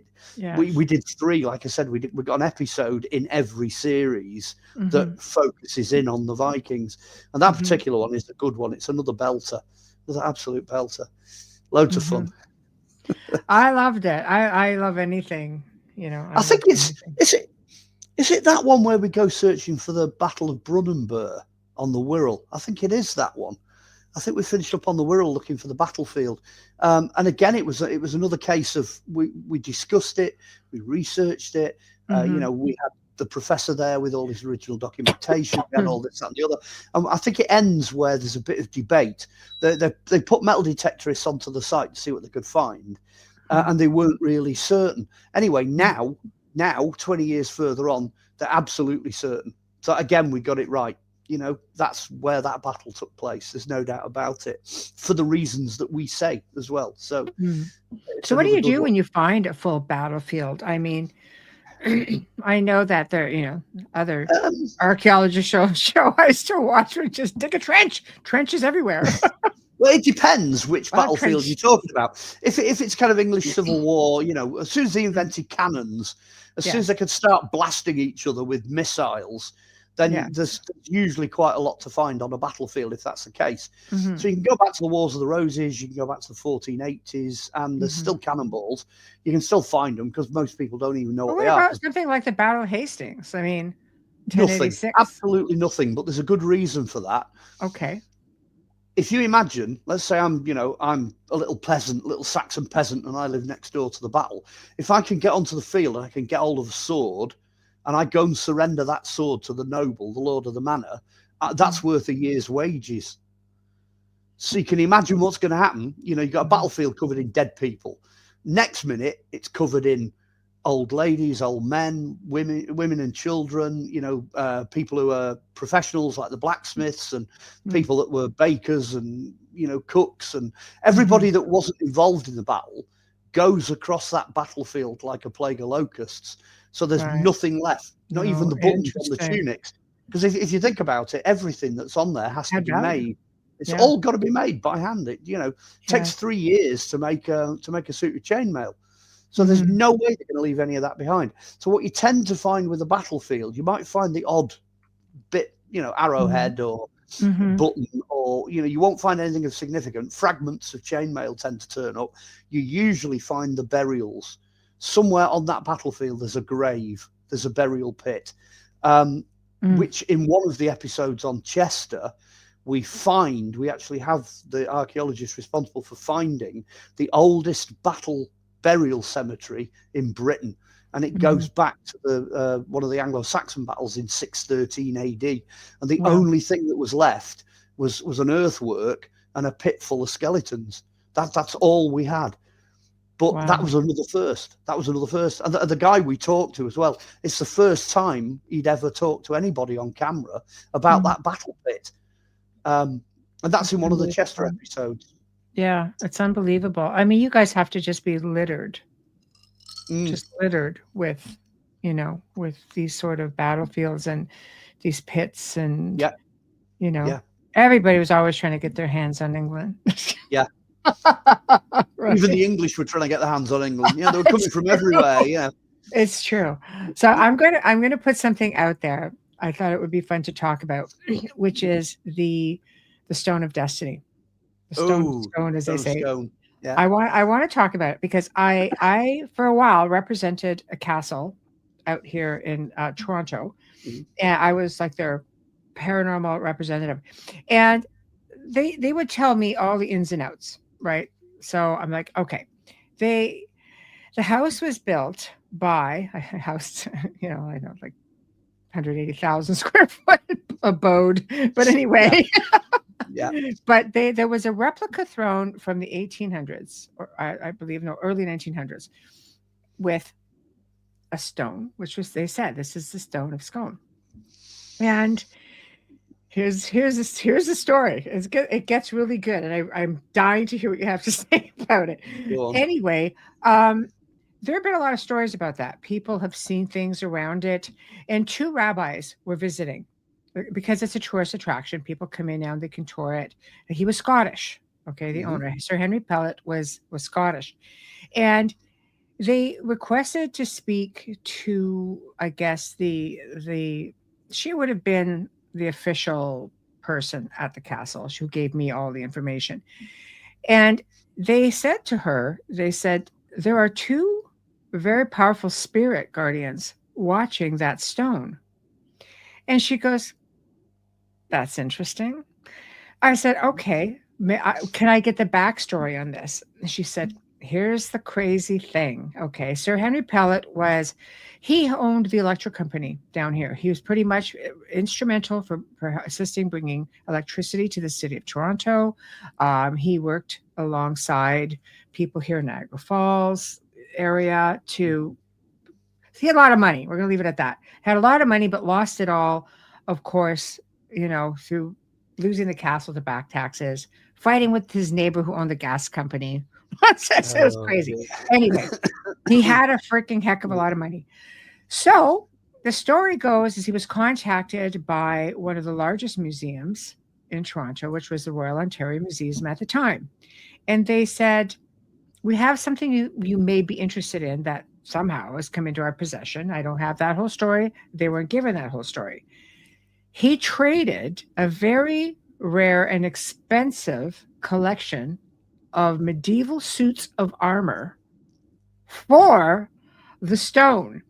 we did 3, like I said, we got an episode in every series that focuses in on the Vikings, and that particular one is a good one. It's another belter, another absolute belter. Loads of fun. I loved it. I love anything. You know, I think is it that one where we go searching for the Battle of Brunanburh on the Wirral? I think it is that one. I think we finished up on the Wirral looking for the battlefield. And again, it was another case of we discussed it, we researched it. You know, we had the professor there with all his original documentation and all this and the other. And I think it ends where there's a bit of debate. They put metal detectorists onto the site to see what they could find, and they weren't really certain. Anyway, now 20 years further on, they're absolutely certain. So again, we got it right. You know, that's where that battle took place. There's no doubt about it, for the reasons that we say as well. So, so what do you do when you find a full battlefield? I mean, I know that there, you know, other archaeologist show I still watch would just dig a trench. Trenches everywhere. Well, it depends which battlefield you're talking about. If it's kind of English Civil War, you know, as soon as they invented cannons, as soon as they could start blasting each other with missiles, then there's usually quite a lot to find on a battlefield if that's the case. So you can go back to the Wars of the Roses, you can go back to the 1480s, and there's still cannonballs. You can still find them because most people don't even know what they are. Something like the Battle of Hastings. I mean, nothing, absolutely nothing. But there's a good reason for that. Okay. If you imagine, let's say I'm a little Saxon peasant, and I live next door to the battle. If I can get onto the field and I can get hold of a sword, and I go and surrender that sword to the noble, the lord of the manor, that's worth a year's wages. So you can imagine what's going to happen. You know, you've got a battlefield covered in dead people. Next minute, it's covered in old ladies, old men, women and children, you know, people who are professionals like the blacksmiths and people that were bakers and, you know, cooks, and everybody that wasn't involved in the battle goes across that battlefield like a plague of locusts. So there's nothing left, not even the buttons on the tunics. Because if you think about it, everything that's on there has to be made. It's all got to be made by hand. It takes 3 years to make a suit of chainmail. So there's no way they're going to leave any of that behind. So what you tend to find with a battlefield, you might find the odd bit, you know, arrowhead or button, or, you know, you won't find anything of significant. Fragments of chainmail tend to turn up. You usually find the burials. Somewhere on that battlefield, there's a grave, there's a burial pit, which in one of the episodes on Chester, we actually have the archaeologist responsible for finding the oldest battle burial cemetery in Britain. And it goes back to the one of the Anglo-Saxon battles in 613 AD. And the only thing that was left was an earthwork and a pit full of skeletons. That's all we had. But that was another first. And the guy we talked to as well, it's the first time he'd ever talked to anybody on camera about that battle pit. And that's in one of the Chester episodes. Yeah, it's unbelievable. I mean, you guys have to just be littered. Just littered with, you know, with these sort of battlefields and these pits. And, you know, everybody was always trying to get their hands on England. Even the English were trying to get their hands on England. Yeah, they were coming from everywhere. Yeah, it's true. So I'm going to put something out there. I thought it would be fun to talk about, which is the Stone of Destiny, the Stone of Scone, as they say. Yeah. I want to talk about it because I for a while represented a castle out here in Toronto, and I was like their paranormal representative, and they would tell me all the ins and outs. Right. So I'm like, okay, the house was built by a house, you know, I know, like 180,000 square foot abode. But anyway, but there was a replica throne from the 1800s, or I believe, no, early 1900s, with a stone, which was, they said, this is the Stone of Scone. And Here's the story. It's good. It gets really good, and I'm dying to hear what you have to say about it. Anyway, there have been a lot of stories about that. People have seen things around it, and 2 rabbis were visiting because it's a tourist attraction. People come in now and they can tour it. And he was Scottish. Okay, the owner, Sir Henry Pellet, was Scottish, and they requested to speak to, I guess, she would have been the official person at the castle who gave me all the information. And they said to her, there are 2 very powerful spirit guardians watching that stone. And she goes, that's interesting. I said, okay, can I get the backstory on this? And she said, here's the crazy thing. Okay, Sir Henry Pellet he owned the electric company down here. He was pretty much instrumental for assisting bringing electricity to the city of Toronto. He worked alongside people here in Niagara Falls area he had a lot of money. We're going to leave it at that. Had a lot of money, but lost it all, of course, through losing the castle to back taxes, fighting with his neighbor who owned the gas company. It was crazy. Anyway, he had a freaking heck of a lot of money. So the story goes is he was contacted by one of the largest museums in Toronto, which was the Royal Ontario Museum at the time. And they said, we have something you may be interested in that somehow has come into our possession. I don't have that whole story. They weren't given that whole story. He traded a very rare and expensive collection of medieval suits of armor for the stone.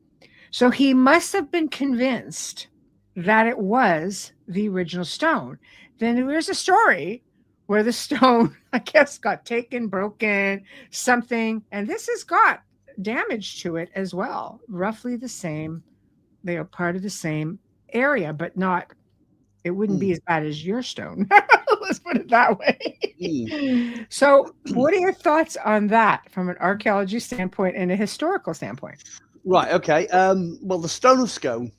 So he must have been convinced that it was the original stone. Then there's a story where the stone, I guess, got taken, broken, something, and this has got damage to it as well. Roughly the same. They are part of the same area, but not, it wouldn't be as bad as your stone. Let's put it that way. So what are your thoughts on that from an archaeology standpoint and a historical standpoint? Right, okay. Well, the Stone of Scone,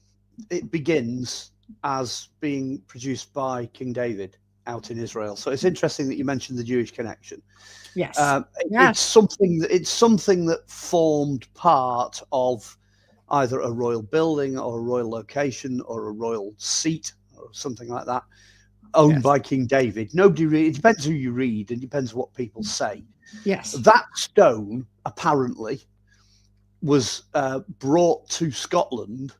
it begins as being produced by King David out in Israel. So it's interesting that you mentioned the Jewish connection. Yes. It's something that formed part of either a royal building or a royal location or a royal seat or something like that, owned by King David. It depends who you read and depends what people say. Yes. That stone apparently was brought to Scotland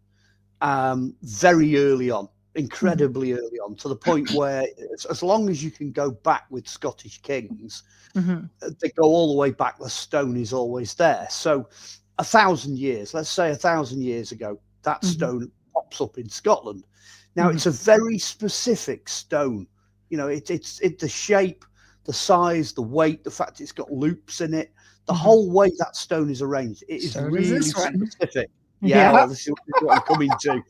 very early on, incredibly early on, to the point where as long as you can go back with Scottish kings, they go all the way back, the stone is always there. So 1,000 years, let's say 1,000 years ago, that stone pops up in Scotland. Now it's a very specific stone. It's the shape, the size, the weight, the fact it's got loops in it, the whole way that stone is arranged. It is really specific. Well, this is what I'm coming to.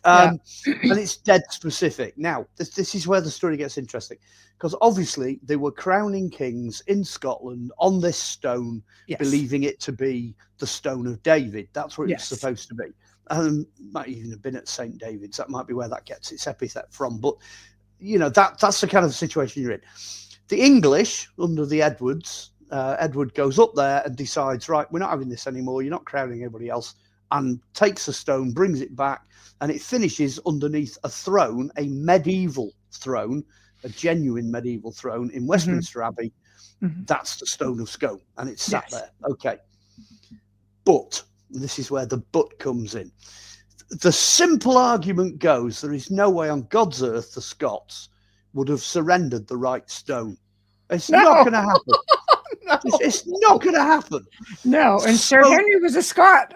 And it's dead specific. Now, this is where the story gets interesting, because obviously they were crowning kings in Scotland on this stone, believing it to be the Stone of David. That's what it's supposed to be. Might even have been at St. David's. That might be where that gets its epithet from. But, that's the kind of situation you're in. The English, under the Edwards, Edward goes up there and decides, right, we're not having this anymore. You're not crowning everybody else. And takes a stone, brings it back, and it finishes underneath a throne, a medieval throne, a genuine medieval throne in Westminster Abbey. That's the Stone of Scone, and it's sat there. Okay. But, this is where the but comes in. The simple argument goes, there is no way on God's earth the Scots would have surrendered the right stone. It's not going to happen. It's not going to happen. No, and Sir Henry was a Scot.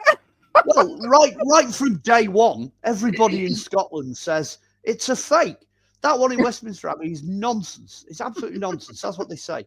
Well, right from day one, everybody in Scotland says it's a fake. That one in Westminster Abbey is nonsense. It's absolutely nonsense. That's what they say.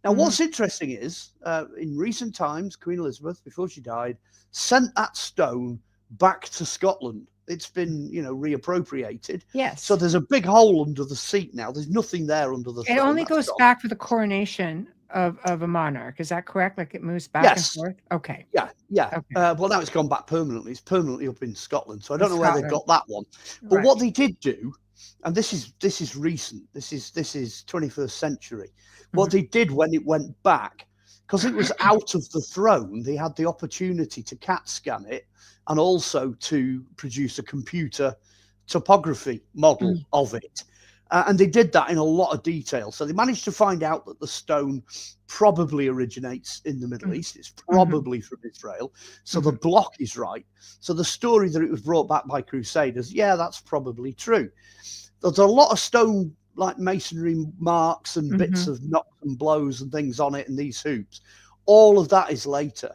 Now, what's interesting is, in recent times, Queen Elizabeth, before she died, sent that stone back to Scotland. It's been, reappropriated. Yes. So there's a big hole under the seat now. There's nothing there under the throne. It only goes back for the coronation of a monarch. Is that correct? Like it moves back and forth? Okay. Yeah. Okay. Well, now it's gone back permanently. It's permanently up in Scotland. So I don't know where they've got that one. But what they did do, and this is recent, this is 21st century. What they did when it went back, because it was out of the throne, they had the opportunity to CAT scan it and also to produce a computer topography model of it. And they did that in a lot of detail. So they managed to find out that the stone probably originates in the Middle East. It's probably from Israel. So the block is right. So the story that it was brought back by Crusaders, that's probably true. There's a lot of stone, like masonry marks and bits of knocks and blows and things on it and these hoops. All of that is later.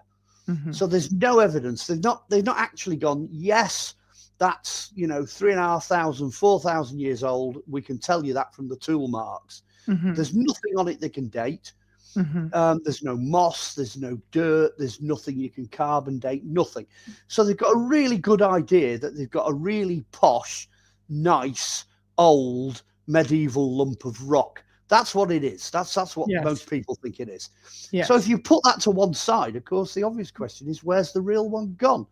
So there's no evidence. They've not actually gone, yes, that's 3,500, 4,000 years old. We can tell you that from the tool marks. There's nothing on it they can date. There's no moss, there's no dirt, there's nothing you can carbon date, nothing. So they've got a really good idea that they've got a really posh, nice, old, medieval lump of rock. That's what it is. That's what most people think it is. Yes. So if you put that to one side, of course, the obvious question is, where's the real one gone?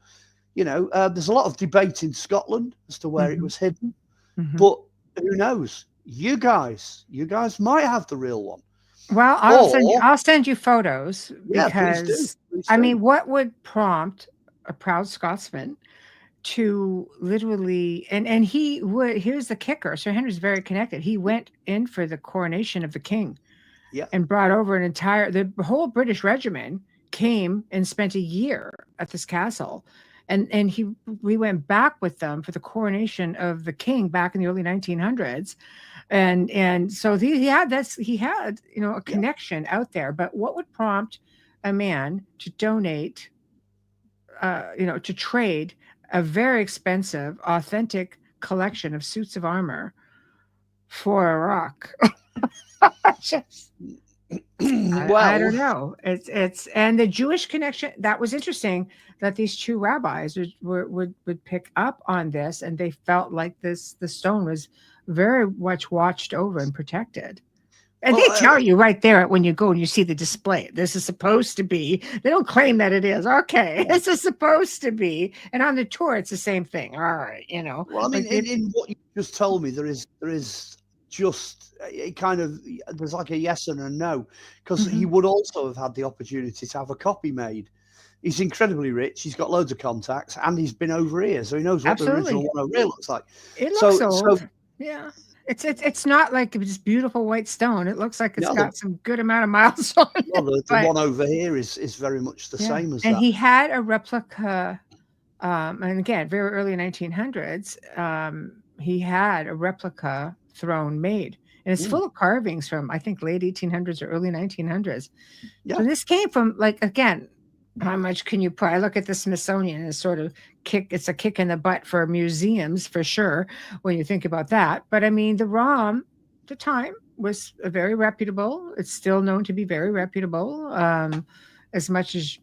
You know, there's a lot of debate in Scotland as to where it was hidden, but who knows? You guys might have the real one. Well, I'll send you photos because please do. I mean, what would prompt a proud Scotsman to literally and he would, here's the kicker. Sir Henry's very connected. He went in for the coronation of the king and brought over the whole British regiment came and spent a year at this castle. And we went back with them for the coronation of the king back in the early 1900s. And so he had a connection out there. But what would prompt a man to donate, to trade a very expensive, authentic collection of suits of armor for a rock? I don't know. It's and the Jewish connection, that was interesting that these two rabbis would pick up on this, and they felt like the stone was very much watched over and protected. And they tell you right there when you go and you see the display, this is supposed to be, they don't claim that it is. Okay, this is supposed to be. And on the tour, it's the same thing. All right, Well, I mean, in what you just told me, there is just a kind of, there's like a yes and a no, because he would also have had the opportunity to have a copy made. He's incredibly rich. He's got loads of contacts, and he's been over here, so he knows what the original one over here looks like. It looks old. So, yeah. It's not like this beautiful white stone. It looks like it's got some good amount of miles on it. Well, the one over here is very much the same as that. And he had a replica, and again, very early 1900s, he had a replica throne made. And it's full of carvings from, I think, late 1800s or early 1900s. Yeah. So this came from, like, again, how much can you put? I look at the Smithsonian as sort of it's a kick in the butt for museums, for sure, when you think about that. But I mean, the ROM at the time was a very reputable. It's still known to be very reputable, as much as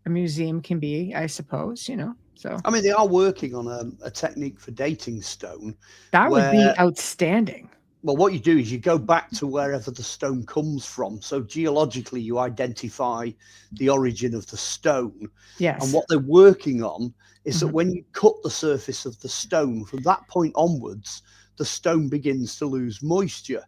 a museum can be, I suppose, So I mean, they are working on a technique for dating stone. That would be outstanding. Well, what you do is you go back to wherever the stone comes from. So geologically, you identify the origin of the stone. Yes. And what they're working on is that when you cut the surface of the stone, from that point onwards, the stone begins to lose moisture.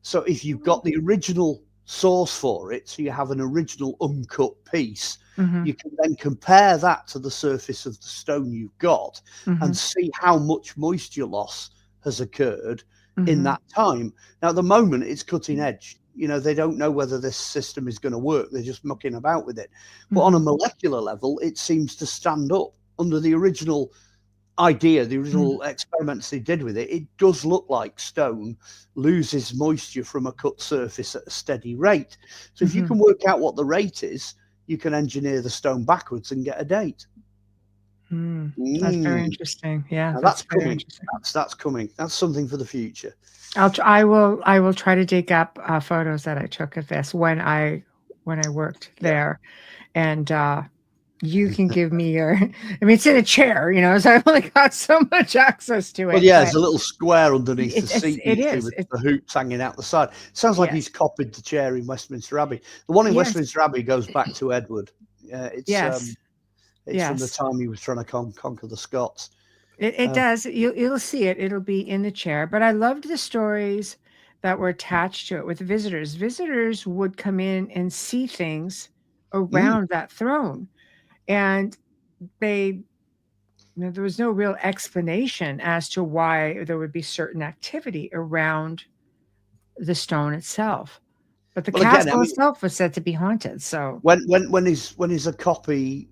So if you've got the original source for it, so you have an original uncut piece, you can then compare that to the surface of the stone you've got and see how much moisture loss has occurred in that time. Now, at the moment, it's cutting edge. They don't know whether this system is going to work. They're just mucking about with it. But on a molecular level, it seems to stand up under the original idea, the original experiments they did with it. It does look like stone loses moisture from a cut surface at a steady rate. So if you can work out what the rate is, you can engineer the stone backwards and get a date. That's very interesting. Yeah, that's coming. That's coming. That's something for the future. I will try to dig up photos that I took of this when I worked there, and you can give me your. I mean, it's in a chair, so I've only got so much access to it. Well, yeah, there's a little square underneath the seat. It is with the hoops hanging out the side. Sounds like he's copied the chair in Westminster Abbey. The one in Westminster Abbey goes back to Edward. It's from the time he was trying to conquer the Scots. It does. You'll see it. It'll be in the chair. But I loved the stories that were attached to it with visitors. Visitors would come in and see things around that throne. And there was no real explanation as to why there would be certain activity around the stone itself. But the castle itself was said to be haunted. So when is a copy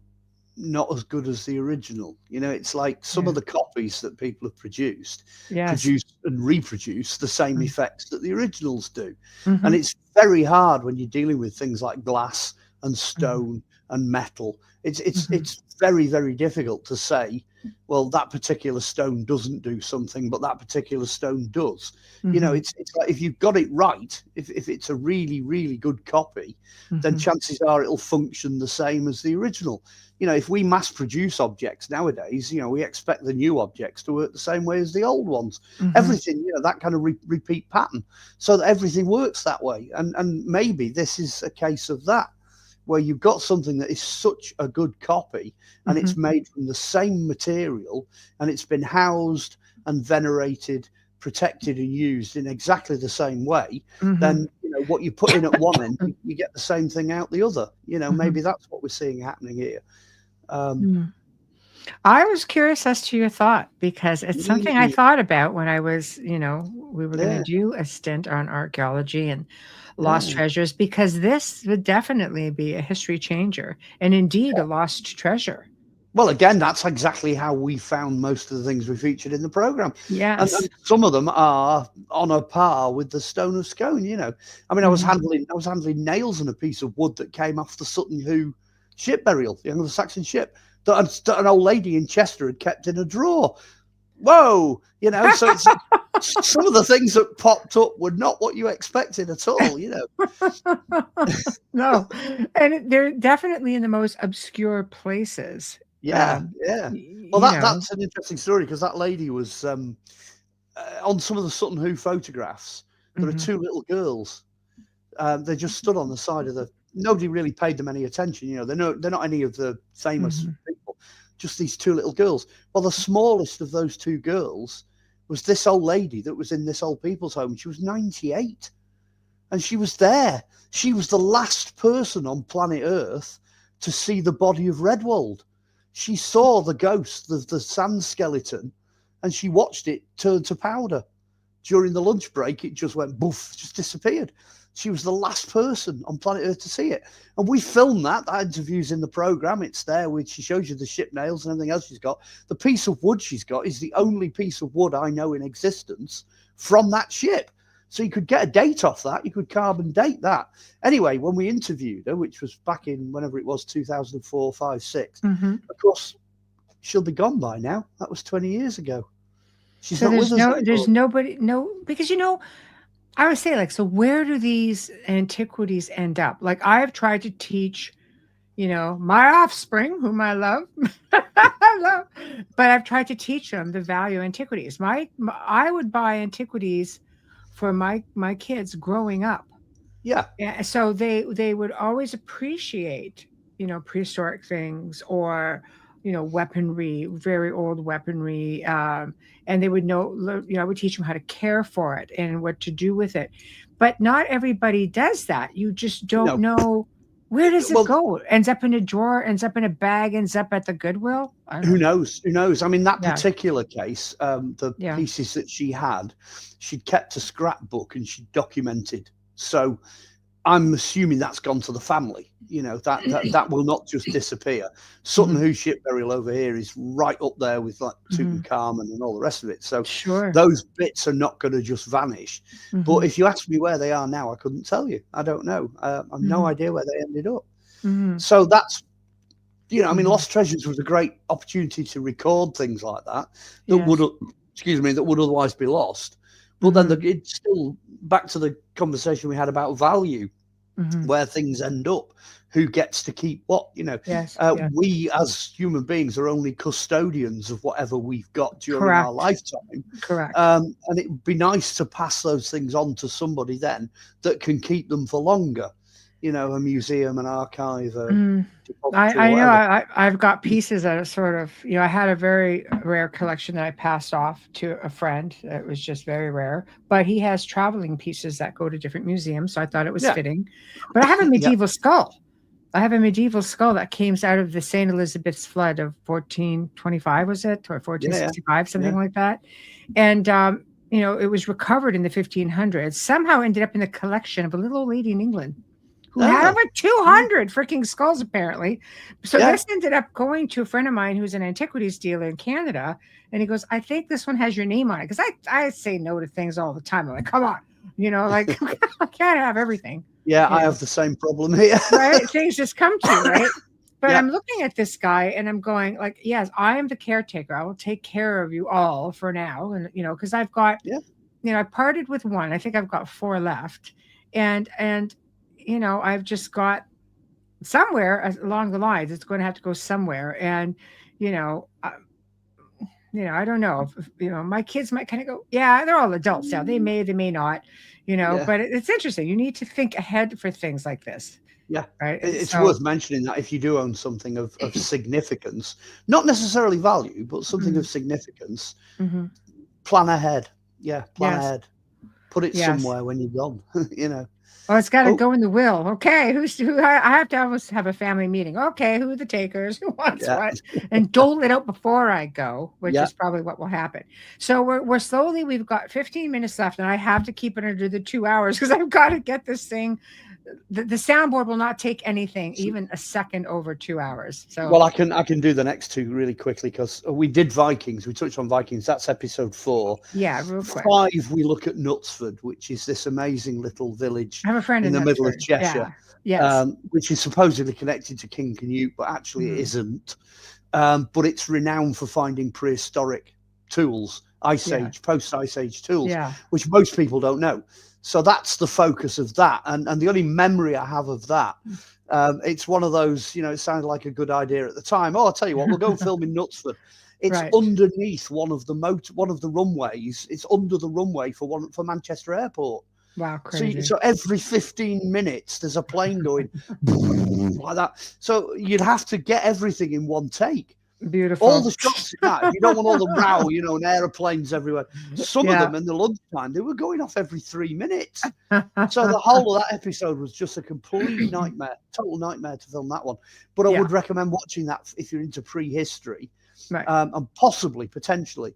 not as good as the original? It's like some of the copies that people have produced and reproduce the same effects that the originals do. And it's very hard when you're dealing with things like glass and stone and metal. It's very, very difficult to say, well, that particular stone doesn't do something, but that particular stone does. You know, it's like if you've got it right, if it's a really, really good copy, then chances are it'll function the same as the original. You know, if we mass produce objects nowadays, you know, we expect the new objects to work the same way as the old ones. Everything, you know, that kind of repeat pattern, so that everything works that way. And maybe this is a case of that, where you've got something that is such a good copy and it's made from the same material and it's been housed and venerated, protected and used in exactly the same way, then, you know, what you put in at one end, you get the same thing out the other. You know, maybe that's what we're seeing happening here. I was curious as to your thought, because it's something I thought about when I was, you know, we were going to do a stint on archaeology and lost treasures, because this would definitely be a history changer and indeed a lost treasure. Well, again, that's exactly how we found most of the things we featured in the program. Yes. And some of them are on a par with the Stone of Scone, you know. I mean, I was handling nails on a piece of wood that came off the Sutton Hoo ship burial, the Anglo-Saxon ship, that an old lady in Chester had kept in a drawer. Whoa, you know, so it's some of the things that popped up were not what you expected at all, you know. No, and they're definitely in the most obscure places. Yeah. Well, that's an interesting story, because that lady was on some of the Sutton Hoo photographs. There are two little girls. They just stood on the side of the. Nobody really paid them any attention. You know, they're not any of the famous people. Just these two little girls. Well, the smallest of those two girls was this old lady that was in this old people's home. She was 98, and she was there. She was the last person on planet Earth to see the body of Redwald. She saw the ghost, the sand skeleton, and she watched it turn to powder. During the lunch break, it just went boof, just disappeared. She was the last person on planet Earth to see it. And we filmed that. That interview's in the program. It's there. She shows you the ship nails and everything else she's got. The piece of wood she's got is the only piece of wood I know in existence from that ship. So you could get a date off that. You could carbon date that. Anyway, when we interviewed her, which was back in whenever it was, 2004, 5, 6, of course, she'll be gone by now. That was 20 years ago. She's not with us anymore. There's nobody, because, you know, I would say, like, so where do these antiquities end up? Like, I've tried to teach, you know, my offspring, whom I love, but I've tried to teach them the value of antiquities. I would buy antiquities for my kids growing up. Yeah. So they would always appreciate, you know, prehistoric things, or, you know, weaponry, very old weaponry. And they would know, you know, I would teach them how to care for it and what to do with it. But not everybody does that. You just don't know, where does it go? Ends up in a drawer, ends up in a bag, ends up at the Goodwill. Who knows? Who knows? I mean, that particular case, the pieces that she had, she'd kept a scrapbook and she documented. So I'm assuming that's gone to the family. You know, that will not just disappear. Sutton Hoo ship burial over here is right up there with like Tutankhamun and all the rest of it. So those bits are not going to just vanish. But if you ask me where they are now, I couldn't tell you. I don't know. I've no idea where they ended up. So that's, you know, I mean, Lost Treasures was a great opportunity to record things like that would, that would otherwise be lost. But then it's still back to the conversation we had about value, where things end up, who gets to keep what, you know. We as human beings are only custodians of whatever we've got during our lifetime. And it would be nice to pass those things on to somebody then that can keep them for longer. You know, a museum, an archive. I know I've got pieces that are sort of, you know, I had a very rare collection that I passed off to a friend. It was just very rare, but he has traveling pieces that go to different museums. So I thought it was fitting. But I have a medieval skull. I have a medieval skull that came out of the St. Elizabeth's flood of 1425, was it? Or 1465, something like that. And, you know, it was recovered in the 1500s, somehow ended up in the collection of a little old lady in England who had over 200 freaking skulls, apparently. So this ended up going to a friend of mine who's an antiquities dealer in Canada. And he goes, I think this one has your name on it. Because I say no to things all the time. I'm like, come on. You know, like, I can't have everything. Yeah, you I know, have the same problem here. right? Things just come to you, right? But Yeah. I'm looking at this guy and I'm going like, yes, I am the caretaker. I will take care of you all for now. And, because I've got, Yeah. I parted with one. I think I've got 4 left. And, I've just got somewhere along the lines, it's going to have to go somewhere. And, you know, uh, I don't know if, my kids might kind of go, yeah, they're all adults now. They may not, Yeah. but it's interesting. You need to think ahead for things like this. Yeah, Right. it's So, worth mentioning that if you do own something of significance, not necessarily value, but something of significance, mhm. plan ahead. Yeah, plan Yes. ahead. Put it Yes. somewhere when you're gone. Well, it's got to Oh, go in the will. Okay, who? I have to always have a family meeting. Okay, who are the takers? Who wants yeah, what? And dole it out before I go, which yeah. is probably what will happen. So we're slowly. We've got 15 minutes left, and I have to keep it under the 2 hours because I've got to get this thing. The soundboard will not take anything, even a second over 2 hours. So Well, I can do the next 2 really quickly because we did Vikings. We touched on Vikings. That's episode 4. yeah, real quick. 5, we look at Knutsford, which is this amazing little village I have a friend in the middle of Knutsford. Cheshire, Yeah. Yes. which is supposedly connected to King Canute, but actually it isn't. But it's renowned for finding prehistoric tools, Ice Age, post-Ice Age tools, which most people don't know. So that's the focus of that. And the only memory I have of that, it's one of those, it sounded like a good idea at the time. Oh, I'll tell you what, we'll go and film in Knutsford. It's underneath one of the runways. It's under the runway for Manchester Airport. Wow, crazy. So every 15 minutes there's a plane going like that. So you'd have to get everything in one take. Beautiful. All the shots in that, if you don't want all the row, and airplanes everywhere. Some of them in the lunchtime, they were going off every 3 minutes. So the whole of that episode was just a complete nightmare, total nightmare to film that one. But I would recommend watching that if you're into prehistory, and potentially,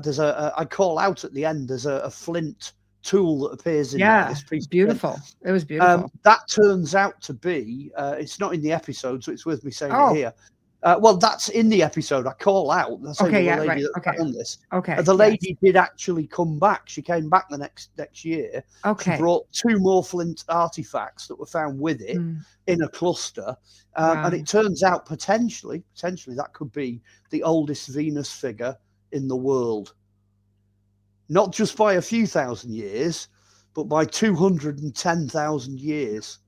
there's I call out at the end. There's a flint tool that appears in this piece. Beautiful. It was beautiful. That turns out to be. It's not in the episode, so it's worth me saying it here. Well, that's in the episode. I call out. I say the lady that found this. Okay. The lady did actually come back. She came back the next year. Okay. She brought 2 more flint artifacts that were found with it in a cluster. And it turns out potentially that could be the oldest Venus figure in the world. Not just by a few thousand years, but by 210,000 years.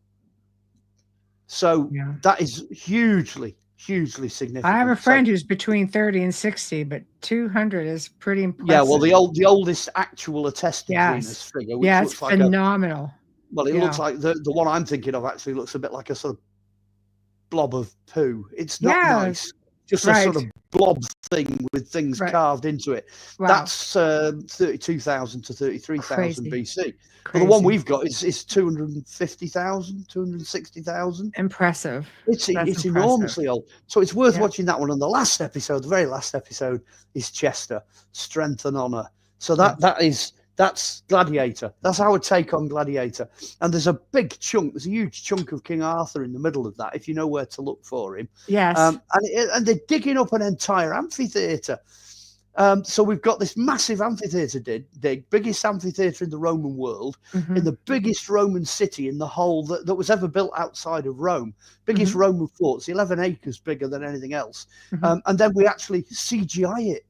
So that is hugely significant. I have a friend who's between 30 and 60, but 200 is pretty impressive. Yeah, well, the oldest actual attested Venus figure, which looks it's like phenomenal. It looks like the one I'm thinking of actually looks a bit like a sort of blob of poo. It's not nice. Just a sort of blob thing with things carved into it. Wow. That's 32,000 to 33,000 BC. But the one we've got is 250,000, 260,000. Impressive. It's enormously old. So it's worth watching that one. And the very last episode is Chester, Strength and Honor. So that's Gladiator. That's our take on Gladiator. And there's a huge chunk of King Arthur in the middle of that, if you know where to look for him. Yes. And they're digging up an entire amphitheatre. So we've got this massive amphitheatre dig, biggest amphitheatre in the Roman world, in the biggest Roman city in the whole that was ever built outside of Rome. Biggest Roman forts, 11 acres bigger than anything else. And then we actually CGI it.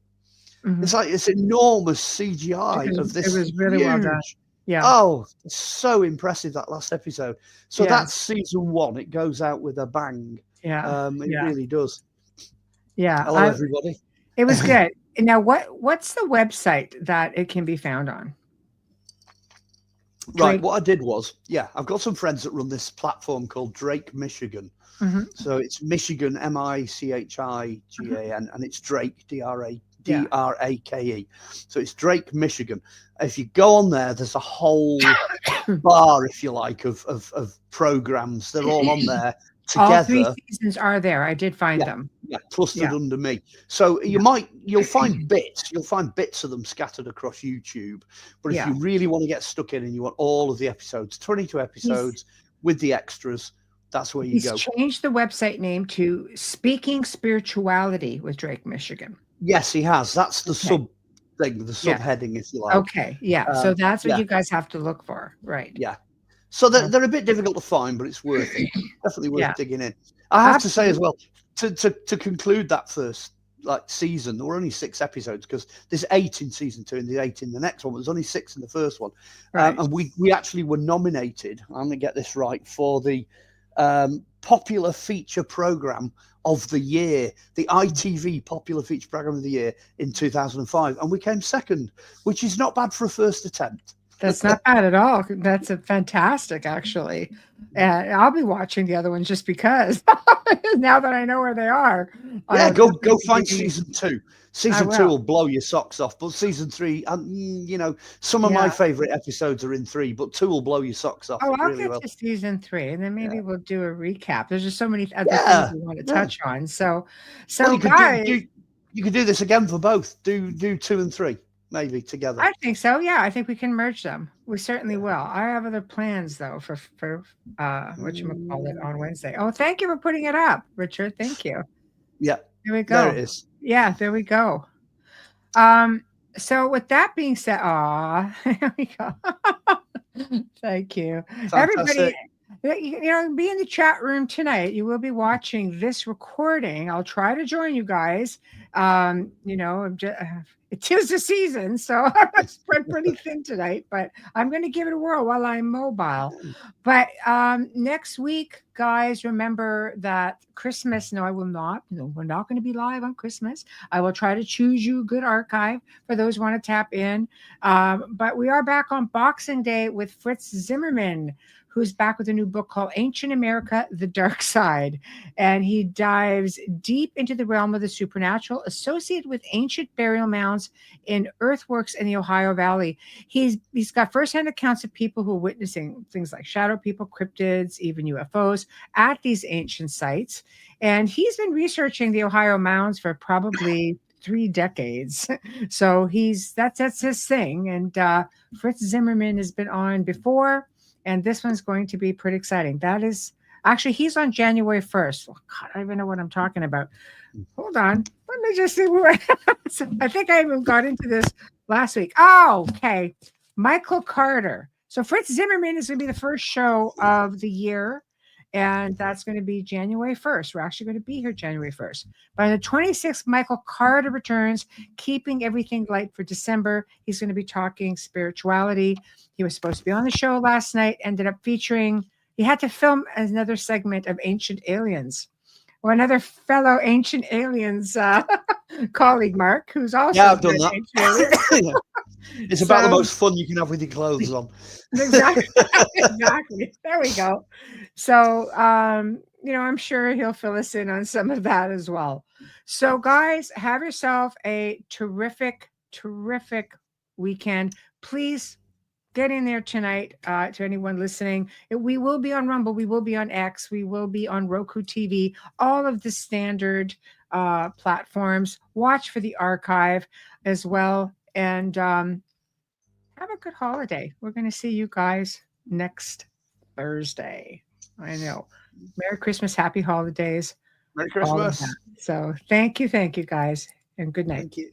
It's like this enormous CGI of this. It was really well done. Yeah. Oh, so impressive, that last episode. So that's season 1. It goes out with a bang. Yeah. It really does. Yeah. Hello, everybody. It was good. Now, what's the website that it can be found on? Right. What I did was, I've got some friends that run this platform called Drake Michigan. So it's Michigan, Michigan, and it's Drake, Drake. So it's Drake Michigan. If you go on there, there's a whole bar, if you like, of programs. They're all on there together. All 3 seasons are there. I did find them. Yeah, clustered under me. So you'll find bits. You'll find bits of them scattered across YouTube. But if you really want to get stuck in and you want all of the episodes, 22 episodes with the extras, that's where you go. He's changed the website name to Speaking Spirituality with Drake Michigan. Yes, he has. That's the sub thing, the subheading, if you like. Okay, so that's what you guys have to look for, right? Yeah. So they're a bit difficult to find, but it's worth it. Definitely worth digging in. I have to say as well, to conclude that first season, there were only 6 episodes because there's 8 in season 2 and there's 8 in the next one. There's only 6 in the first one, Right. and we actually were nominated. I'm going to get this right for the popular feature program of the year, the ITV popular feature program of the year in 2005, and we came second, which is not bad for a first attempt. That's not bad at all. That's a fantastic, actually. And I'll be watching the other ones just because now that I know where they are. Yeah, go find season 2. Season 2 will blow your socks off, but season 3, some of my favorite episodes are in 3, but 2 will blow your socks off. Oh, I'll really get to season 3, and then maybe we'll do a recap. There's just so many other things we want to touch on. So well, guys, you could do this again for both. Do 2 and 3 maybe together. I think so. Yeah, I think we can merge them. We certainly will. I have other plans though for whatchamacallit on Wednesday. Oh, thank you for putting it up, Richard. Thank you. Yeah. There we go. There it is. Yeah, there we go. So with that being said, there we go. Thank you. Fantastic. Everybody, be in the chat room tonight. You will be watching this recording. I'll try to join you guys. It is the season, so I'm spread pretty thin tonight, but I'm going to give it a whirl while I'm mobile. But next week, guys, remember that Christmas, no, I will not. No, we're not going to be live on Christmas. I will try to choose you a good archive for those who want to tap in. But we are back on Boxing Day with Fritz Zimmerman, who's back with a new book called Ancient America, The Dark Side. And he dives deep into the realm of the supernatural associated with ancient burial mounds in earthworks in the Ohio Valley. He's got firsthand accounts of people who are witnessing things like shadow people, cryptids, even UFOs at these ancient sites. And he's been researching the Ohio mounds for probably 3 decades. So that's his thing. And Fritz Zimmerman has been on before. And this one's going to be pretty exciting. That is actually, he's on January 1st. Oh, God, I don't even know what I'm talking about. Hold on. Let me just see. I think I even got into this last week. Oh, okay. Michael Carter. So Fritz Zimmerman is going to be the first show of the year. And that's going to be January 1st. We're actually going to be here January 1st. By the 26th, Michael Carter returns, keeping everything light for December. He's going to be talking spirituality. He was supposed to be on the show last night, ended up featuring, he had to film another segment of Ancient Aliens. Well, another fellow Ancient Aliens colleague, Mark, who's also I've done that. It's about the most fun you can have with your clothes on. Exactly. Exactly. There we go. So, I'm sure he'll fill us in on some of that as well. So, guys, have yourself a terrific, terrific weekend. Please get in there tonight to anyone listening. We will be on Rumble. We will be on X. We will be on Roku TV. All of the standard platforms. Watch for the archive as well. And have a good holiday. We're going to see you guys next Thursday. I know. Merry Christmas. Happy holidays. Merry Christmas. So thank you, guys. And good night. Thank you.